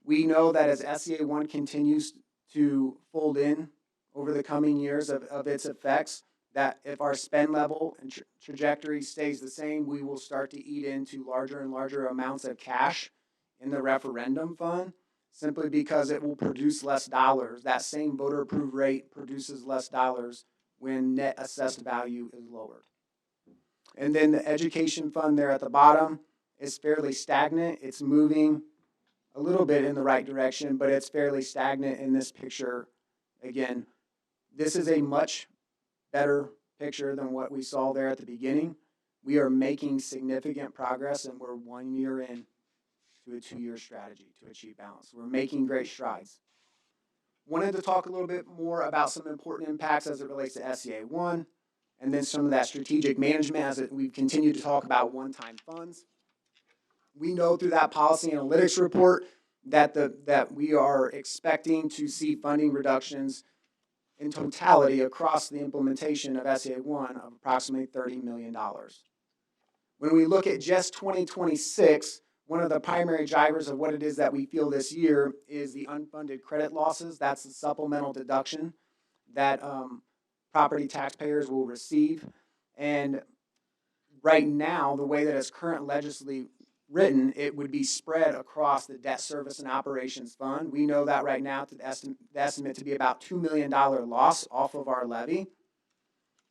We know that as SCA 1 continues to fold in over the coming years of its effects, that if our spend level and trajectory stays the same, we will start to eat into larger and larger amounts of cash in the referendum fund, simply because it will produce less dollars. That same voter approved rate produces less dollars when net assessed value is lowered. And then the education fund there at the bottom is fairly stagnant. It's moving a little bit in the right direction, but it's fairly stagnant in this picture. Again, this is a much better picture than what we saw there at the beginning. We are making significant progress, and we're 1 year in to a 2-year strategy to achieve balance. We're making great strides. Wanted to talk a little bit more about some important impacts as it relates to SCA 1, and then some of that strategic management as we continue to talk about one-time funds. We know through that policy analytics report that we are expecting to see funding reductions in totality across the implementation of SCA 1 of approximately $30 million. When we look at just 2026, one of the primary drivers of what it is that we feel this year is the unfunded credit losses. That's the supplemental deduction that property taxpayers will receive. And right now, the way that it's currently legislatively written, it would be spread across the debt service and operations fund. We know that right now the estimate to be about $2 million loss off of our levy.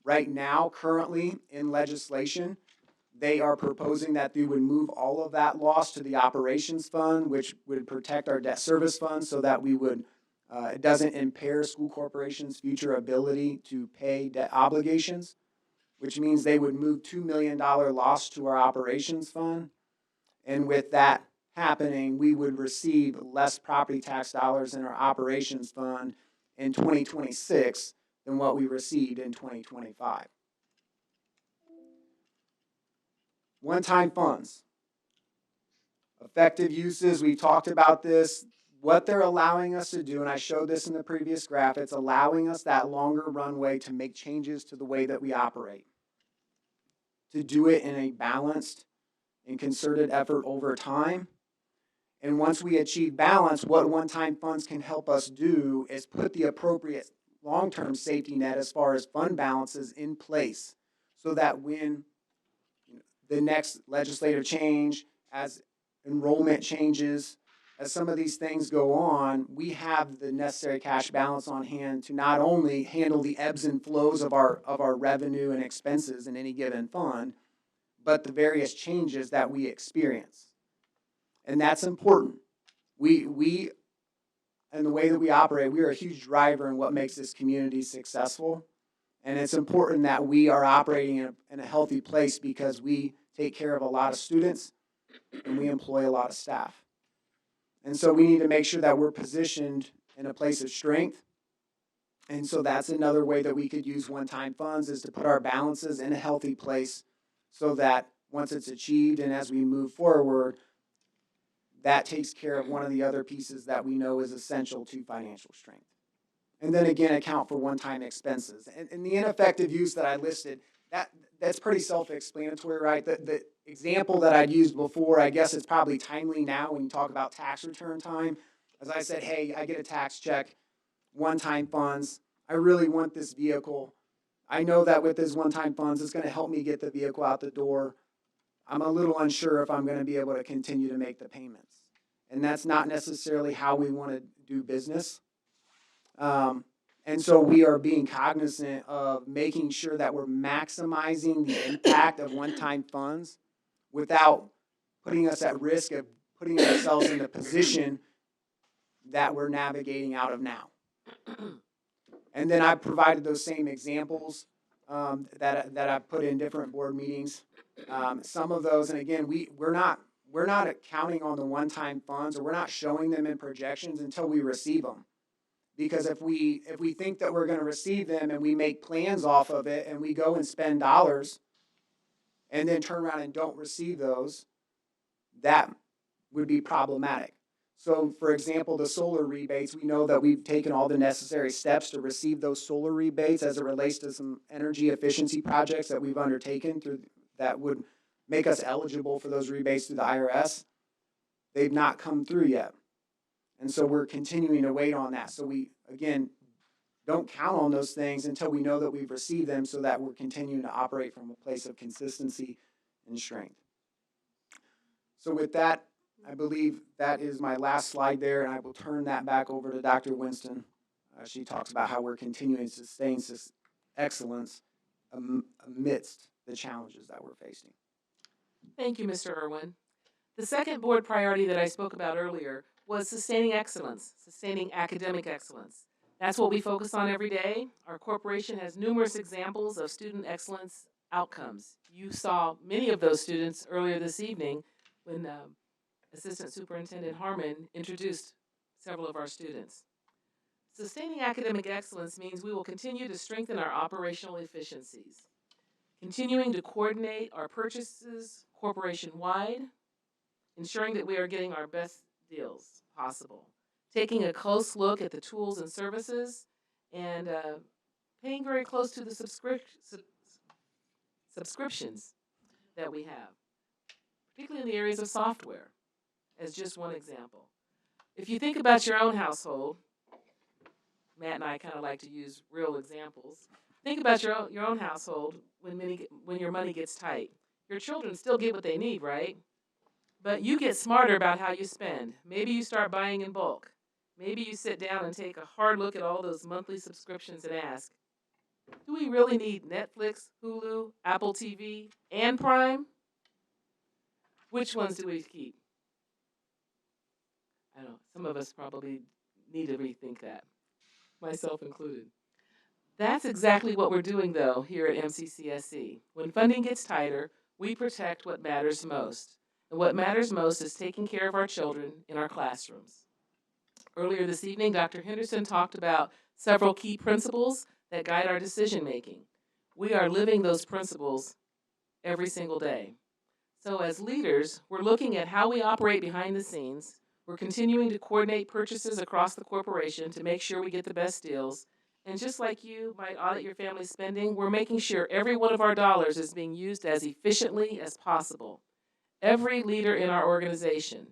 Right now, currently in legislation, they are proposing that they would move all of that loss to the operations fund, which would protect our debt service fund so that we would, it doesn't impair school corporations' future ability to pay debt obligations, which means they would move $2 million loss to our operations fund. And with that happening, we would receive less property tax dollars in our operations fund in 2026 than what we received in 2025. One-time funds. Effective uses, we talked about this. What they're allowing us to do, and I showed this in the previous graph, it's allowing us that longer runway to make changes to the way that we operate. To do it in a balanced and concerted effort over time. And once we achieve balance, what one-time funds can help us do is put the appropriate long-term safety net as far as fund balances in place so that when the next legislative change, as enrollment changes, as some of these things go on, we have the necessary cash balance on hand to not only handle the ebbs and flows of our revenue and expenses in any given fund, but the various changes that we experience. And that's important. We and the way that we operate, we are a huge driver in what makes this community successful. And it's important that we are operating in a healthy place because we take care of a lot of students and we employ a lot of staff. And so we need to make sure that we're positioned in a place of strength. And so that's another way that we could use one-time funds is to put our balances in a healthy place so that once it's achieved and as we move forward, that takes care of one of the other pieces that we know is essential to financial strength. And then again, account for one-time expenses. And the ineffective use that I listed, that's pretty self-explanatory, right? The example that I'd used before, I guess it's probably timely now when you talk about tax return time. As I said, hey, I get a tax check, one-time funds. I really want this vehicle. I know that with this one-time funds, it's going to help me get the vehicle out the door. I'm a little unsure if I'm going to be able to continue to make the payments. And that's not necessarily how we want to do business. And so we are being cognizant of making sure that we're maximizing the impact of one-time funds without putting us at risk of putting ourselves in the position that we're navigating out of now. And then I provided those same examples that I put in different board meetings. Some of those, and again, we're not counting on the one-time funds, or we're not showing them in projections until we receive them. Because if we think that we're going to receive them and we make plans off of it and we go and spend dollars and then turn around and don't receive those, that would be problematic. So, for example, the solar rebates, we know that we've taken all the necessary steps to receive those solar rebates as it relates to some energy efficiency projects that we've undertaken through that would make us eligible for those rebates through the IRS. They've not come through yet. And so we're continuing to wait on that. So we, again, don't count on those things until we know that we've received them, so that we're continuing to operate from a place of consistency and strength. So with that, I believe that is my last slide there, and I will turn that back over to Dr. Winston. She talks about how we're continuing to sustain excellence amidst the challenges that we're facing. Thank you, Mr. Irwin. The second board priority that I spoke about earlier was sustaining excellence, sustaining academic excellence. That's what we focus on every day. Our corporation has numerous examples of student excellence outcomes. You saw many of those students earlier this evening when Assistant Superintendent Harmon introduced several of our students. Sustaining academic excellence means we will continue to strengthen our operational efficiencies, continuing to coordinate our purchases corporation-wide, ensuring that we are getting our best deals possible, taking a close look at the tools and services, and paying very close to the subscriptions that we have, particularly in the areas of software, as just one example. If you think about your own household, Matt and I kind of like to use real examples. Think about your own household when your money gets tight. Your children still get what they need, right? But you get smarter about how you spend. Maybe you start buying in bulk. Maybe you sit down and take a hard look at all those monthly subscriptions and ask, do we really need Netflix, Hulu, Apple TV, and Prime? Which ones do we keep? I don't know, some of us probably need to rethink that, myself included. That's exactly what we're doing, though, here at MCCSC. When funding gets tighter, we protect what matters most. And what matters most is taking care of our children in our classrooms. Earlier this evening, Dr. Henderson talked about several key principles that guide our decision making. We are living those principles every single day. So as leaders, we're looking at how we operate behind the scenes. We're continuing to coordinate purchases across the corporation to make sure we get the best deals. And just like you might audit your family's spending, we're making sure every one of our dollars is being used as efficiently as possible. Every leader in our organization,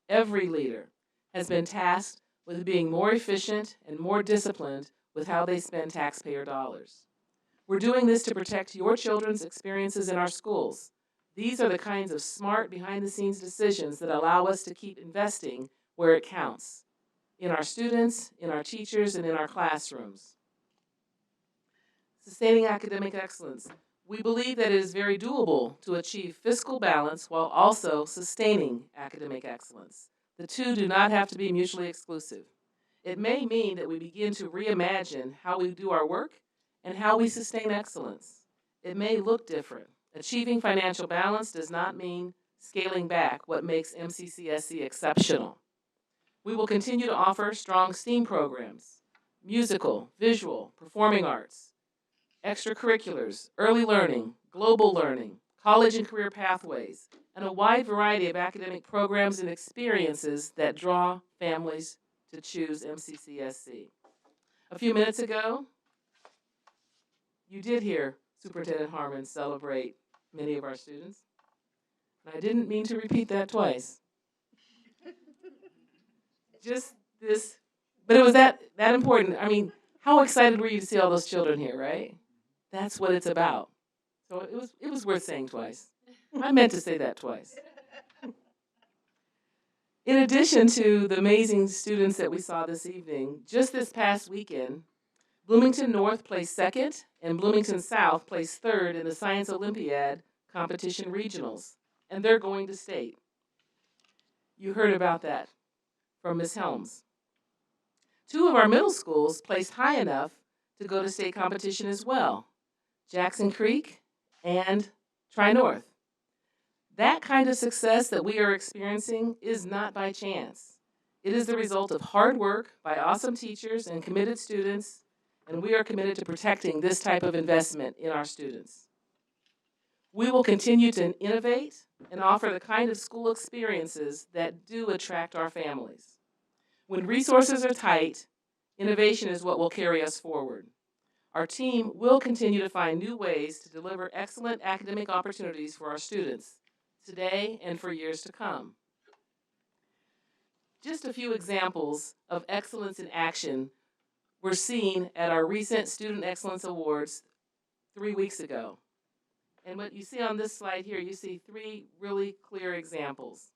every leader, has been tasked with being more efficient and more disciplined with how they spend taxpayer dollars. We're doing this to protect your children's experiences in our schools. These are the kinds of smart, behind-the-scenes decisions that allow us to keep investing where it counts, in our students, in our teachers, and in our classrooms. Sustaining academic excellence. We believe that it is very doable to achieve fiscal balance while also sustaining academic excellence. The two do not have to be mutually exclusive. It may mean that we begin to reimagine how we do our work and how we sustain excellence. It may look different. Achieving financial balance does not mean scaling back what makes MCCSC exceptional. We will continue to offer strong STEAM programs, musical, visual, performing arts, extracurriculars, early learning, global learning, college and career pathways, and a wide variety of academic programs and experiences that draw families to choose MCCSC. A few minutes ago, you did hear Superintendent Harmon celebrate many of our students. And I didn't mean to repeat that twice. Just this, but it was that important. I mean, how excited were you to see all those children here, right? That's what it's about. So it was worth saying twice. I meant to say that twice. In addition to the amazing students that we saw this evening, just this past weekend, Bloomington North placed second and Bloomington South placed third in the Science Olympiad competition regionals, and they're going to state. You heard about that from Ms. Helms. Two of our middle schools placed high enough to go to state competition as well, Jackson Creek and Tri-North. That kind of success that we are experiencing is not by chance. It is the result of hard work by awesome teachers and committed students, and we are committed to protecting this type of investment in our students. We will continue to innovate and offer the kind of school experiences that do attract our families. When resources are tight, innovation is what will carry us forward. Our team will continue to find new ways to deliver excellent academic opportunities for our students today and for years to come. Just a few examples of excellence in action were seen at our recent Student Excellence Awards 3 weeks ago. And what you see on this slide here, you see 3 really clear examples.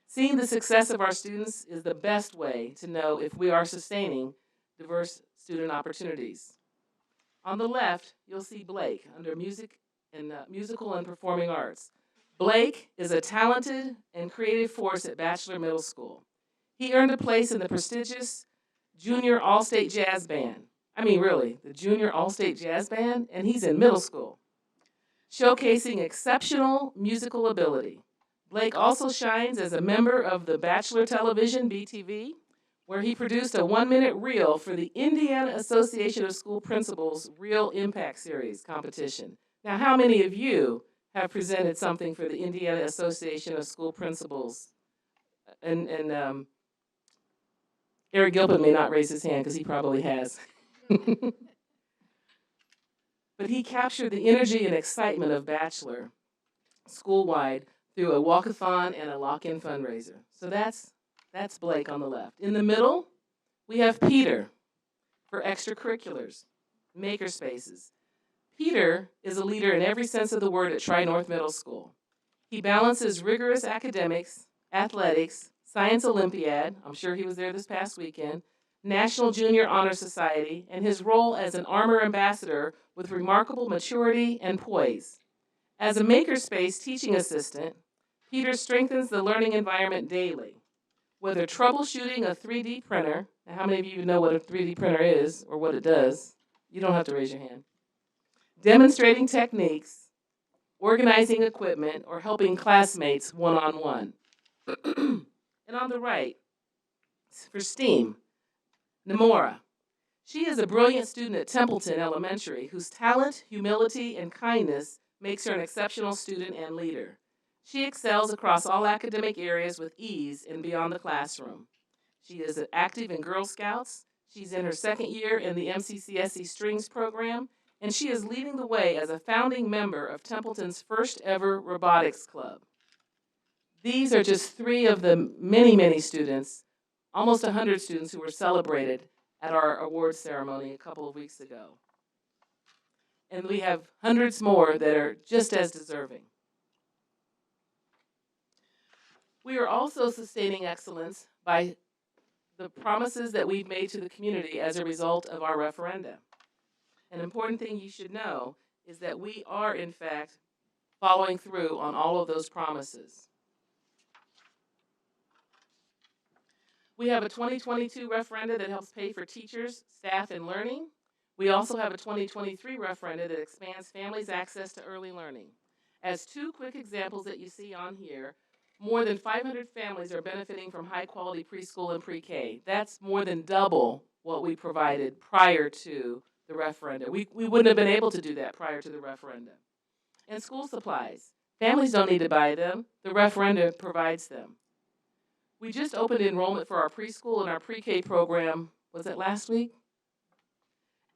Seeing the success of our students is the best way to know if we are sustaining diverse student opportunities. On the left, you'll see Blake under music and musical and performing arts. Blake is a talented and creative force at Bachelor Middle School. He earned a place in the prestigious Junior All-State Jazz Band. I mean, really, the Junior All-State Jazz Band, and he's in middle school, showcasing exceptional musical ability. Blake also shines as a member of the Bachelor Television, BTV, where he produced a 1-minute reel for the Indiana Association of School Principals Real Impact Series competition. Now, how many of you have presented something for the Indiana Association of School Principals? And Eric Gilpin may not raise his hand because he probably has. But he captured the energy and excitement of Bachelor school-wide through a walkathon and a lock-in fundraiser. So that's Blake on the left. In the middle, we have Peter for extracurriculars, makerspaces. Peter is a leader in every sense of the word at Tri-North Middle School. He balances rigorous academics, athletics, Science Olympiad, I'm sure he was there this past weekend, National Junior Honor Society, and his role as an Armor Ambassador with remarkable maturity and poise. As a makerspace teaching assistant, Peter strengthens the learning environment daily. Whether troubleshooting a 3D printer, now how many of you know what a 3D printer is or what it does? You don't have to raise your hand. Demonstrating techniques, organizing equipment, or helping classmates one-on-one. And on the right, for STEAM, Namora. She is a brilliant student at Templeton Elementary whose talent, humility, and kindness makes her an exceptional student and leader. She excels across all academic areas with ease and beyond the classroom. She is active in Girl Scouts. She's in her 2nd year in the MCCSC Strings program, and she is leading the way as a founding member of Templeton's first ever robotics club. These are just 3 of the many, many students, almost 100 students who were celebrated at our awards ceremony a couple of weeks ago. And we have hundreds more that are just as deserving. We are also sustaining excellence by the promises that we've made to the community as a result of our referenda. An important thing you should know is that we are, in fact, following through on all of those promises. We have a 2022 referenda that helps pay for teachers, staff, and learning. We also have a 2023 referenda that expands families' access to early learning. As 2 quick examples that you see on here, more than 500 families are benefiting from high-quality preschool and pre-K. That's more than double what we provided prior to the referenda. We wouldn't have been able to do that prior to the referenda. And school supplies. Families don't need to buy them. The referenda provides them. We just opened enrollment for our preschool and our pre-K program, was it last week?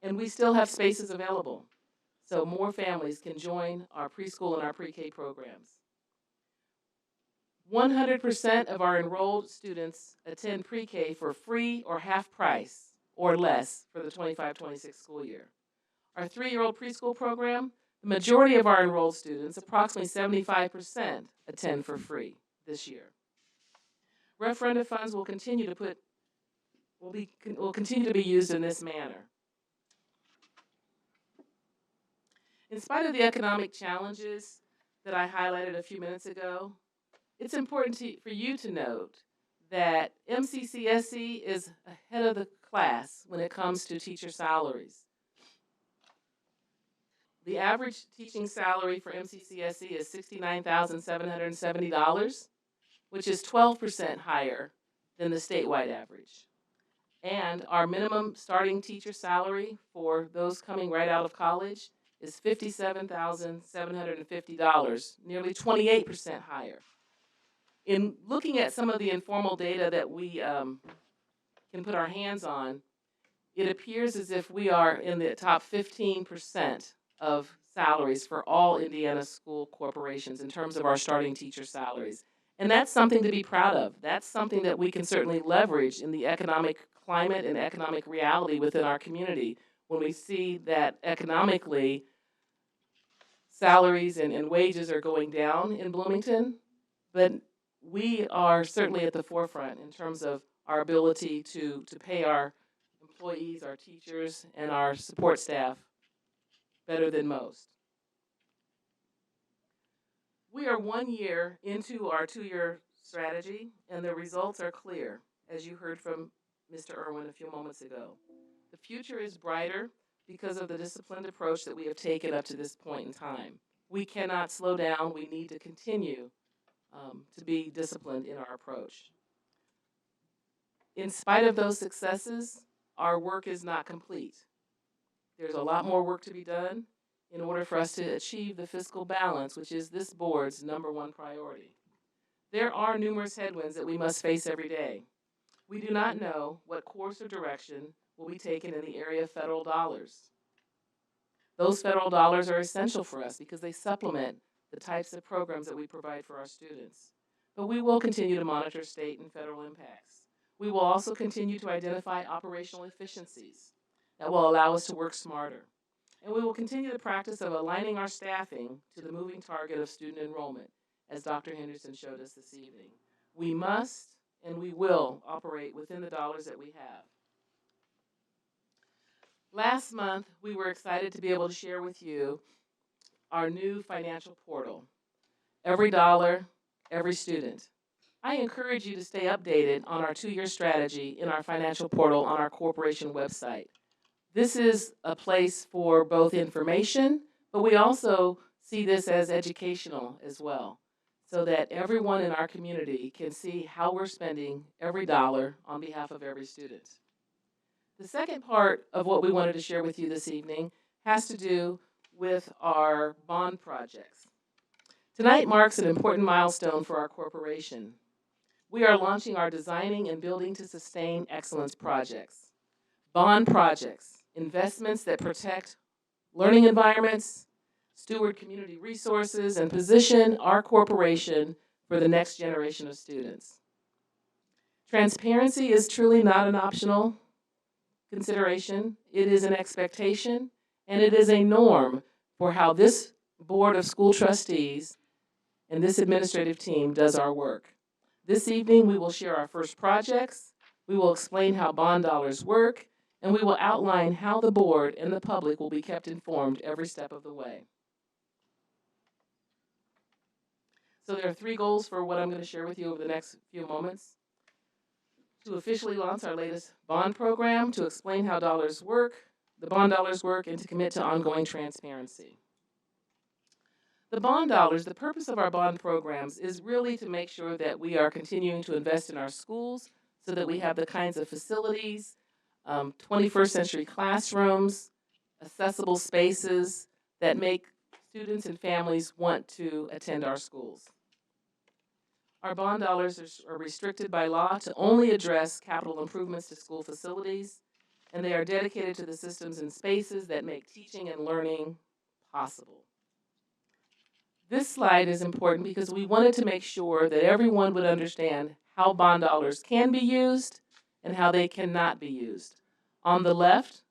And we still have spaces available. So more families can join our preschool and our pre-K programs. 100% of our enrolled students attend pre-K for free or half price or less for the 25-26 school year. Our 3-year-old preschool program, the majority of our enrolled students, approximately 75%, attend for free this year. Referenda funds will continue to be used in this manner. In spite of the economic challenges that I highlighted a few minutes ago, it's important for you to note that MCCSC is ahead of the class when it comes to teacher salaries. The average teaching salary for MCCSC is $69,770, which is 12% higher than the statewide average. And our minimum starting teacher salary for those coming right out of college is $57,750, nearly 28% higher. In looking at some of the informal data that we can put our hands on, it appears as if we are in the top 15% of salaries for all Indiana school corporations in terms of our starting teacher salaries. And that's something to be proud of. That's something that we can certainly leverage in the economic climate and economic reality within our community when we see that economically salaries and wages are going down in Bloomington, but we are certainly at the forefront in terms of our ability to pay our employees, our teachers, and our support staff better than most. We are 1 year into our 2-year strategy, and the results are clear, as you heard from Mr. Irwin a few moments ago. The future is brighter because of the disciplined approach that we have taken up to this point in time. We cannot slow down. We need to continue to be disciplined in our approach. In spite of those successes, our work is not complete. There's a lot more work to be done in order for us to achieve the fiscal balance, which is this board's #1 priority. There are numerous headwinds that we must face every day. We do not know what course or direction will be taken in the area of federal dollars. Those federal dollars are essential for us because they supplement the types of programs that we provide for our students. But we will continue to monitor state and federal impacts. We will also continue to identify operational efficiencies that will allow us to work smarter. And we will continue the practice of aligning our staffing to the moving target of student enrollment, as Dr. Henderson showed us this evening. We must and we will operate within the dollars that we have. Last month, we were excited to be able to share with you our new financial portal, Every Dollar, Every Student. I encourage you to stay updated on our 2-year strategy in our financial portal on our corporation website. This is a place for both information, but we also see this as educational as well, so that everyone in our community can see how we're spending every dollar on behalf of every student. The second part of what we wanted to share with you this evening has to do with our bond projects. Tonight marks an important milestone for our corporation. We are launching our Designing and Building to Sustain Excellence projects. Bond projects, investments that protect learning environments, steward community resources, and position our corporation for the next generation of students. Transparency is truly not an optional consideration. It is an expectation, and it is a norm for how this Board of School Trustees and this administrative team does our work. This evening, we will share our first projects, we will explain how bond dollars work, and we will outline how the board and the public will be kept informed every step of the way. So there are 3 goals for what I'm going to share with you over the next few moments. To officially launch our latest bond program, to explain how dollars work, the bond dollars work, and to commit to ongoing transparency. The bond dollars, the purpose of our bond programs is really to make sure that we are continuing to invest in our schools so that we have the kinds of facilities, 21st century classrooms, accessible spaces that make students and families want to attend our schools. Our bond dollars are restricted by law to only address capital improvements to school facilities, and they are dedicated to the systems and spaces that make teaching and learning possible. This slide is important because we wanted to make sure that everyone would understand how bond dollars can be used and how they cannot be used. On the left,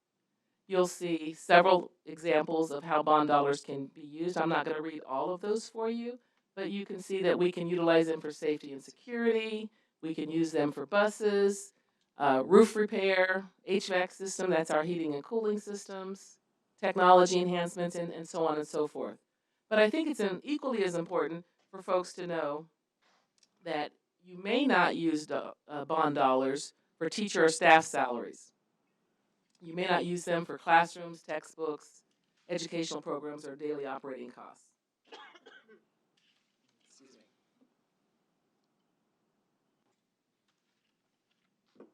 you'll see several examples of how bond dollars can be used. I'm not going to read all of those for you, but you can see that we can utilize them for safety and security. We can use them for buses, roof repair, HVAC system, that's our heating and cooling systems, technology enhancements, and so on and so forth. But I think it's equally as important for folks to know that you may not use bond dollars for teacher or staff salaries. You may not use them for classrooms, textbooks, educational programs, or daily operating costs. Excuse me.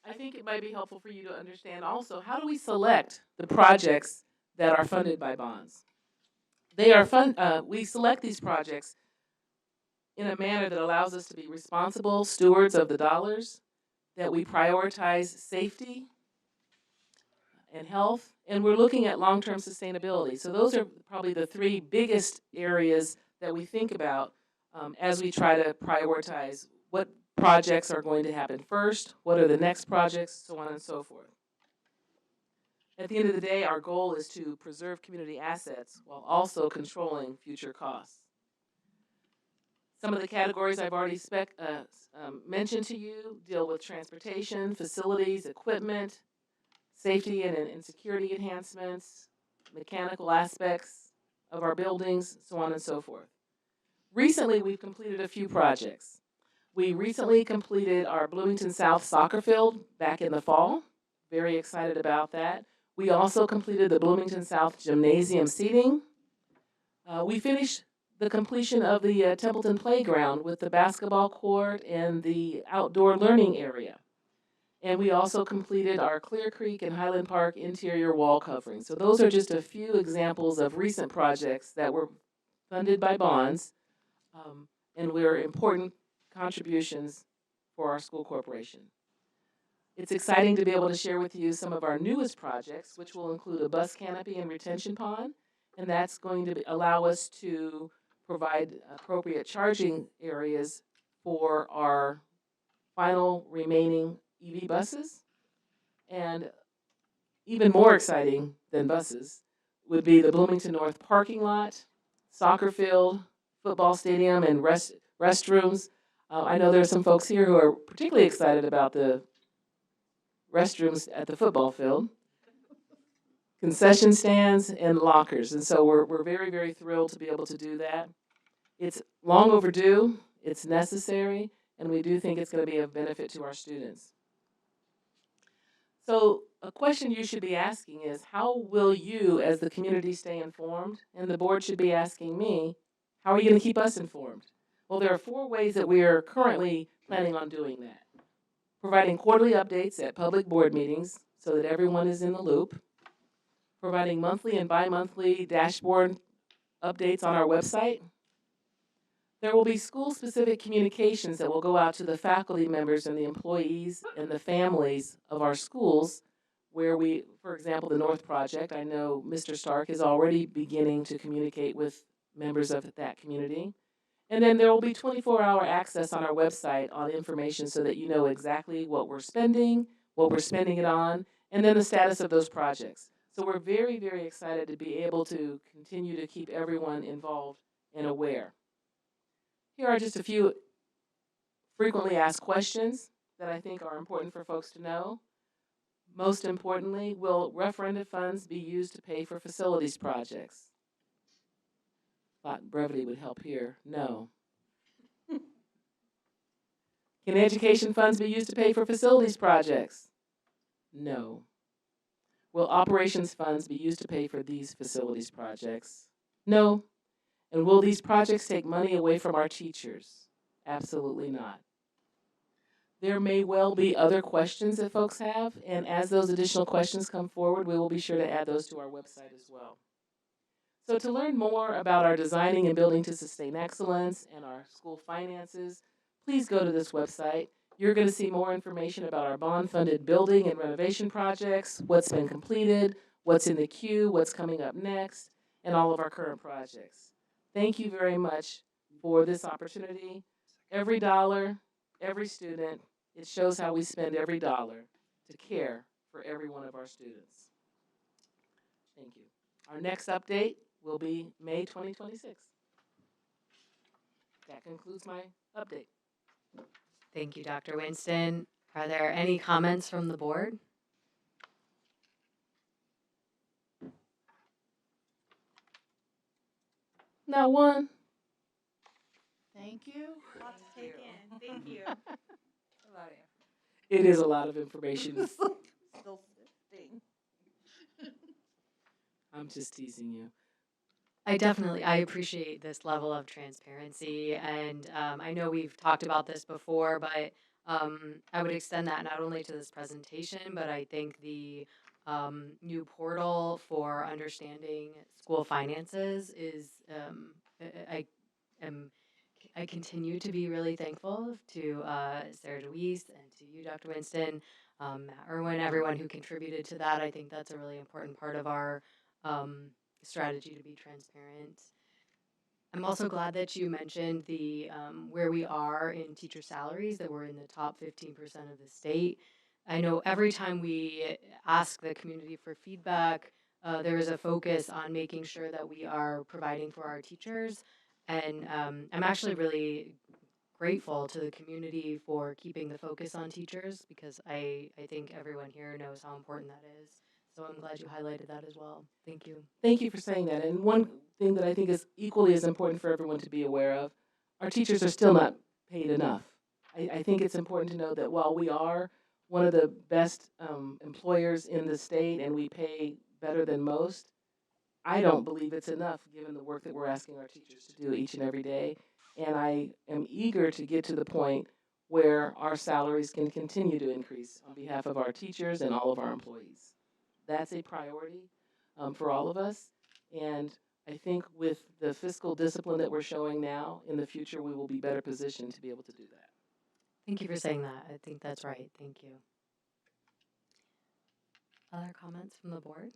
I think it might be helpful for you to understand also, how do we select the projects that are funded by bonds? We select these projects in a manner that allows us to be responsible stewards of the dollars, that we prioritize safety and health, and we're looking at long-term sustainability. So those are probably the three biggest areas that we think about as we try to prioritize what projects are going to happen first, what are the next projects, so on and so forth. At the end of the day, our goal is to preserve community assets while also controlling future costs. Some of the categories I've already mentioned to you deal with transportation, facilities, equipment, safety and security enhancements, mechanical aspects of our buildings, so on and so forth. Recently, we've completed a few projects. We recently completed our Bloomington South soccer field back in the fall. Very excited about that. We also completed the Bloomington South gymnasium seating. We finished the completion of the Templeton Playground with the basketball court and the outdoor learning area. And we also completed our Clear Creek and Highland Park interior wall covering. So those are just a few examples of recent projects that were funded by bonds and were important contributions for our school corporation. It's exciting to be able to share with you some of our newest projects, which will include a bus canopy and retention pond, and that's going to allow us to provide appropriate charging areas for our final remaining EV buses. And even more exciting than buses would be the Bloomington North parking lot, soccer field, football stadium, and restrooms. I know there are some folks here who are particularly excited about the restrooms at the football field, concession stands, and lockers. And so we're very, very thrilled to be able to do that. It's long overdue, it's necessary, and we do think it's going to be of benefit to our students. So a question you should be asking is, how will you as the community stay informed? And the board should be asking me, how are you going to keep us informed? Well, there are 4 ways that we are currently planning on doing that. Providing quarterly updates at public board meetings so that everyone is in the loop. Providing monthly and bi-monthly dashboard updates on our website. There will be school-specific communications that will go out to the faculty members and the employees and the families of our schools where we, for example, the North Project, I know Mr. Stark is already beginning to communicate with members of that community. And then there will be 24-hour access on our website on information so that you know exactly what we're spending it on, and then the status of those projects. So we're very, very excited to be able to continue to keep everyone involved and aware. Here are just a few frequently asked questions that I think are important for folks to know. Most importantly, will referendum funds be used to pay for facilities projects? Thought brevity would help here. No. Can education funds be used to pay for facilities projects? No. Will operations funds be used to pay for these facilities projects? No. And will these projects take money away from our teachers? Absolutely not. There may well be other questions that folks have, and as those additional questions come forward, we will be sure to add those to our website as well. So to learn more about our Designing and Building to Sustain Excellence and our school finances, please go to this website. You're going to see more information about our bond-funded building and renovation projects, what's been completed, what's in the queue, what's coming up next, and all of our current projects. Thank you very much for this opportunity. Every dollar, every student, it shows how we spend every dollar to care for every one of our students. Thank you. Our next update will be May 2026. That concludes my update. Thank you, Dr. Winston. Are there any comments from the board? Not one. Thank you. Lot to take in. Thank you. It is a lot of information. Still sifting. I'm just teasing you. I appreciate this level of transparency, and I know we've talked about this before, but I would extend that not only to this presentation, but I think the new portal for understanding school finances is I am I continue to be really thankful to Sarah DeWeese and to you, Dr. Winston, Matt Irwin, everyone who contributed to that. I think that's a really important part of our strategy to be transparent. I'm also glad that you mentioned the where we are in teacher salaries, that we're in the top 15% of the state. I know every time we ask the community for feedback, there is a focus on making sure that we are providing for our teachers. And I'm actually really grateful to the community for keeping the focus on teachers because I think everyone here knows how important that is. So I'm glad you highlighted that as well. Thank you. Thank you for saying that. And one thing that I think is equally as important for everyone to be aware of, our teachers are still not paid enough. I think it's important to know that while we are one of the best employers in the state and we pay better than most, I don't believe it's enough given the work that we're asking our teachers to do each and every day. And I am eager to get to the point where our salaries can continue to increase on behalf of our teachers and all of our employees. That's a priority for all of us. And I think with the fiscal discipline that we're showing now, in the future, we will be better positioned to be able to do that. Thank you for saying that. I think that's right. Thank you. Other comments from the board?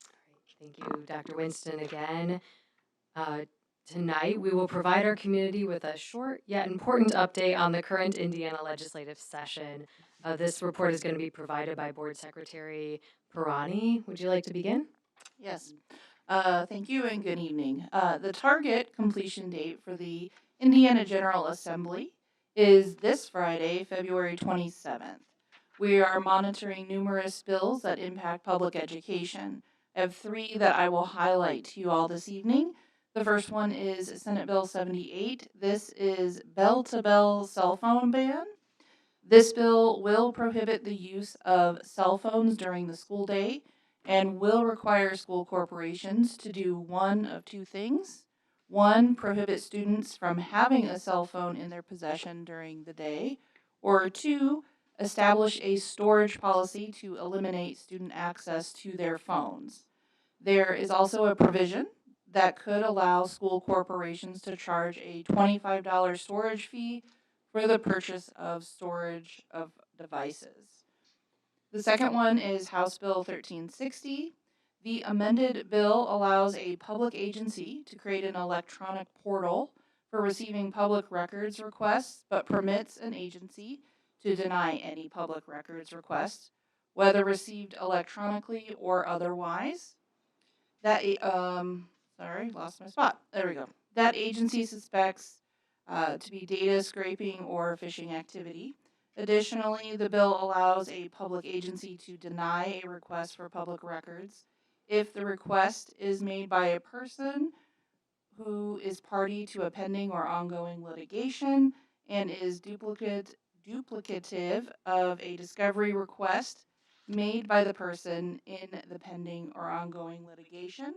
All right. Thank you, Dr. Winston, again. Tonight, we will provide our community with a short yet important update on the current Indiana legislative session. This report is going to be provided by Board Secretary Pirani. Would you like to begin? Yes. Thank you and good evening. The target completion date for the Indiana General Assembly is this Friday, February 27th. We are monitoring numerous bills that impact public education. I have three that I will highlight to you all this evening. The first one is Senate Bill 78. This is bell-to-bell cell phone ban. This bill will prohibit the use of cell phones during the school day and will require school corporations to do one of two things. One, prohibit students from having a cell phone in their possession during the day, or two, establish a storage policy to eliminate student access to their phones. There is also a provision that could allow school corporations to charge a $25 storage fee for the purchase of storage of devices. The second one is House Bill 1360. The amended bill allows a public agency to create an electronic portal for receiving public records requests, but permits an agency to deny any public records request, whether received electronically or otherwise. That sorry, lost my spot. There we go. That agency suspects to be data scraping or phishing activity. Additionally, the bill allows a public agency to deny a request for public records if the request is made by a person who is party to a pending or ongoing litigation and is duplicative of a discovery request made by the person in the pending or ongoing litigation.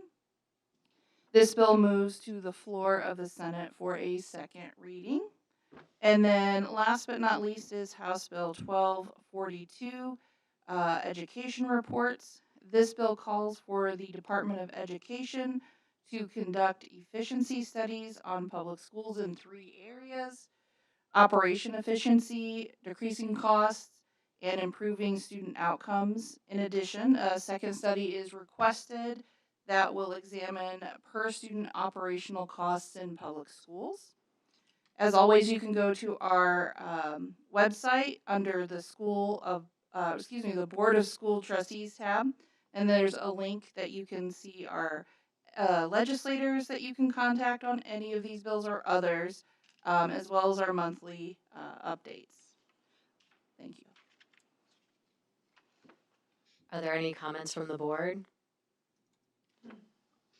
This bill moves to the floor of the Senate for a second reading. And then last but not least is House Bill 1242, education reports. This bill calls for the Department of Education to conduct efficiency studies on public schools in 3 areas: operation efficiency, decreasing costs, and improving student outcomes. In addition, a second study is requested that will examine per student operational costs in public schools. As always, you can go to our website under the the Board of School Trustees tab, and there's a link that you can see our legislators that you can contact on any of these bills or others, as well as our monthly updates. Thank you. Are there any comments from the board?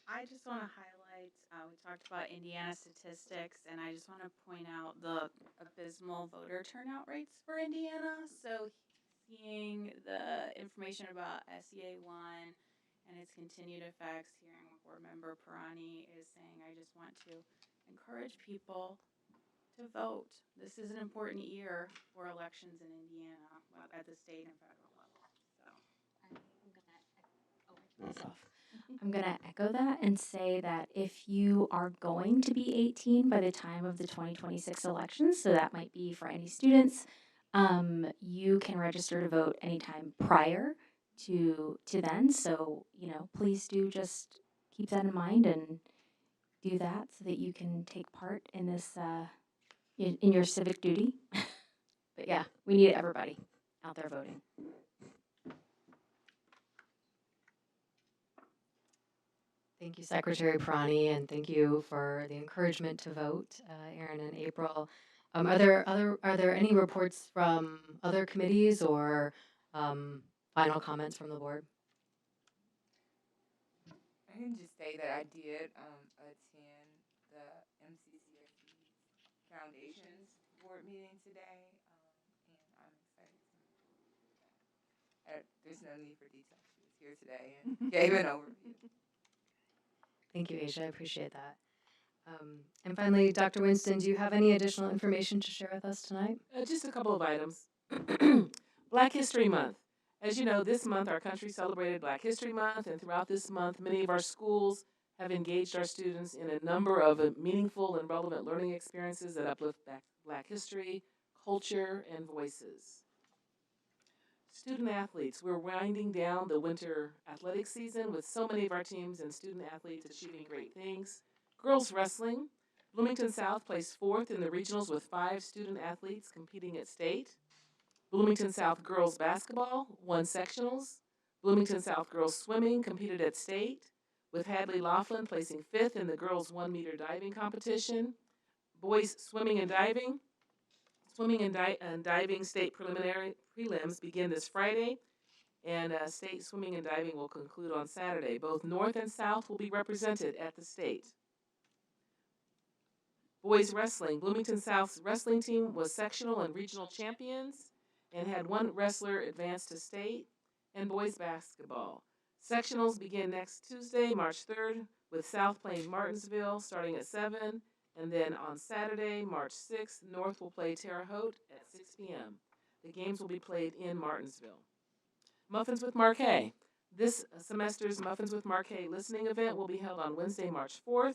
I just want to highlight, we talked about Indiana statistics, and I just want to point out the abysmal voter turnout rates for Indiana. So seeing the information about SEA 1 and its continued effects, hearing what Board Member Pirani is saying, I just want to encourage people to vote. This is an important year for elections in Indiana at the state and federal level. So I'm going to echo that and say that if you are going to be 18 by the time of the 2026 elections, so that might be for any students, you can register to vote anytime prior to then. So, please do just keep that in mind and do that so that you can take part in this, in your civic duty. But yeah, we need everybody out there voting. Thank you, Secretary Prani, and thank you for the encouragement to vote, Aaron and April. Are there any reports from other committees or final comments from the board? I can just say that I did attend the MCCSC Foundation's board meeting today, and I'm excited to there's no need for details. She was here today and gave an overview. Thank you, Asia. I appreciate that. And finally, Dr. Winston, do you have any additional information to share with us tonight? Just a couple of items. Black History Month. As you know, this month our country celebrated Black History Month, and throughout this month, many of our schools have engaged our students in a number of meaningful and relevant learning experiences that uplift Black history, culture, and voices. Student athletes, we're winding down the winter athletic season with so many of our teams and student athletes achieving great things. Girls wrestling, Bloomington South placed 4th in the regionals with 5 student athletes competing at state. Bloomington South girls basketball won sectionals. Bloomington South girls swimming competed at state, with Hadley Laughlin placing 5th in the girls 1-meter diving competition. Boys swimming and diving. Swimming and diving state prelims begin this Friday, and state swimming and diving will conclude on Saturday. Both North and South will be represented at the state. Boys wrestling. Bloomington South's wrestling team was sectional and regional champions and had 1 wrestler advance to state. And boys basketball. Sectionals begin next Tuesday, March 3rd, with South playing Martinsville starting at 7. And then on Saturday, March 6th, North will play Terre Haute at 6 p.m. The games will be played in Martinsville. Muffins with Marquet. This semester's Muffins with Marquet listening event will be held on Wednesday, March 4th.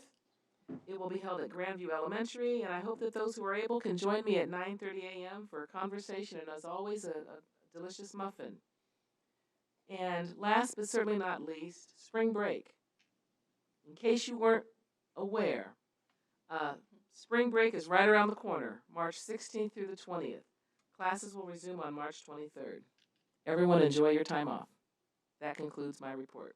It will be held at Grandview Elementary, and I hope that those who are able can join me at 9:30 a.m. for a conversation and, as always, a delicious muffin. And last but certainly not least, spring break. In case you weren't aware, spring break is right around the corner, March 16th through the 20th. Classes will resume on March 23rd. Everyone enjoy your time off. That concludes my report.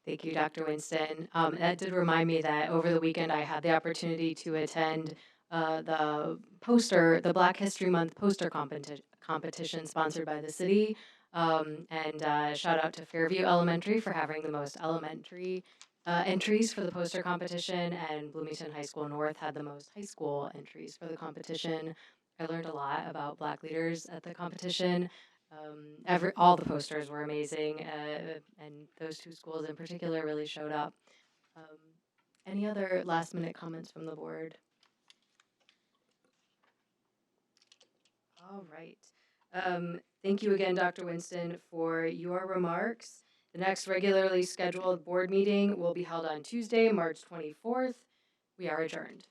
Thank you, Dr. Winston. That did remind me that over the weekend I had the opportunity to attend the Black History Month poster competition sponsored by the city. And shout out to Fairview Elementary for having the most elementary entries for the poster competition, and Bloomington High School North had the most high school entries for the competition. I learned a lot about Black leaders at the competition. All the posters were amazing, and those 2 schools in particular really showed up. Any other last minute comments from the board? All right. Thank you again, Dr. Winston, for your remarks. The next regularly scheduled board meeting will be held on Tuesday, March 24th. We are adjourned.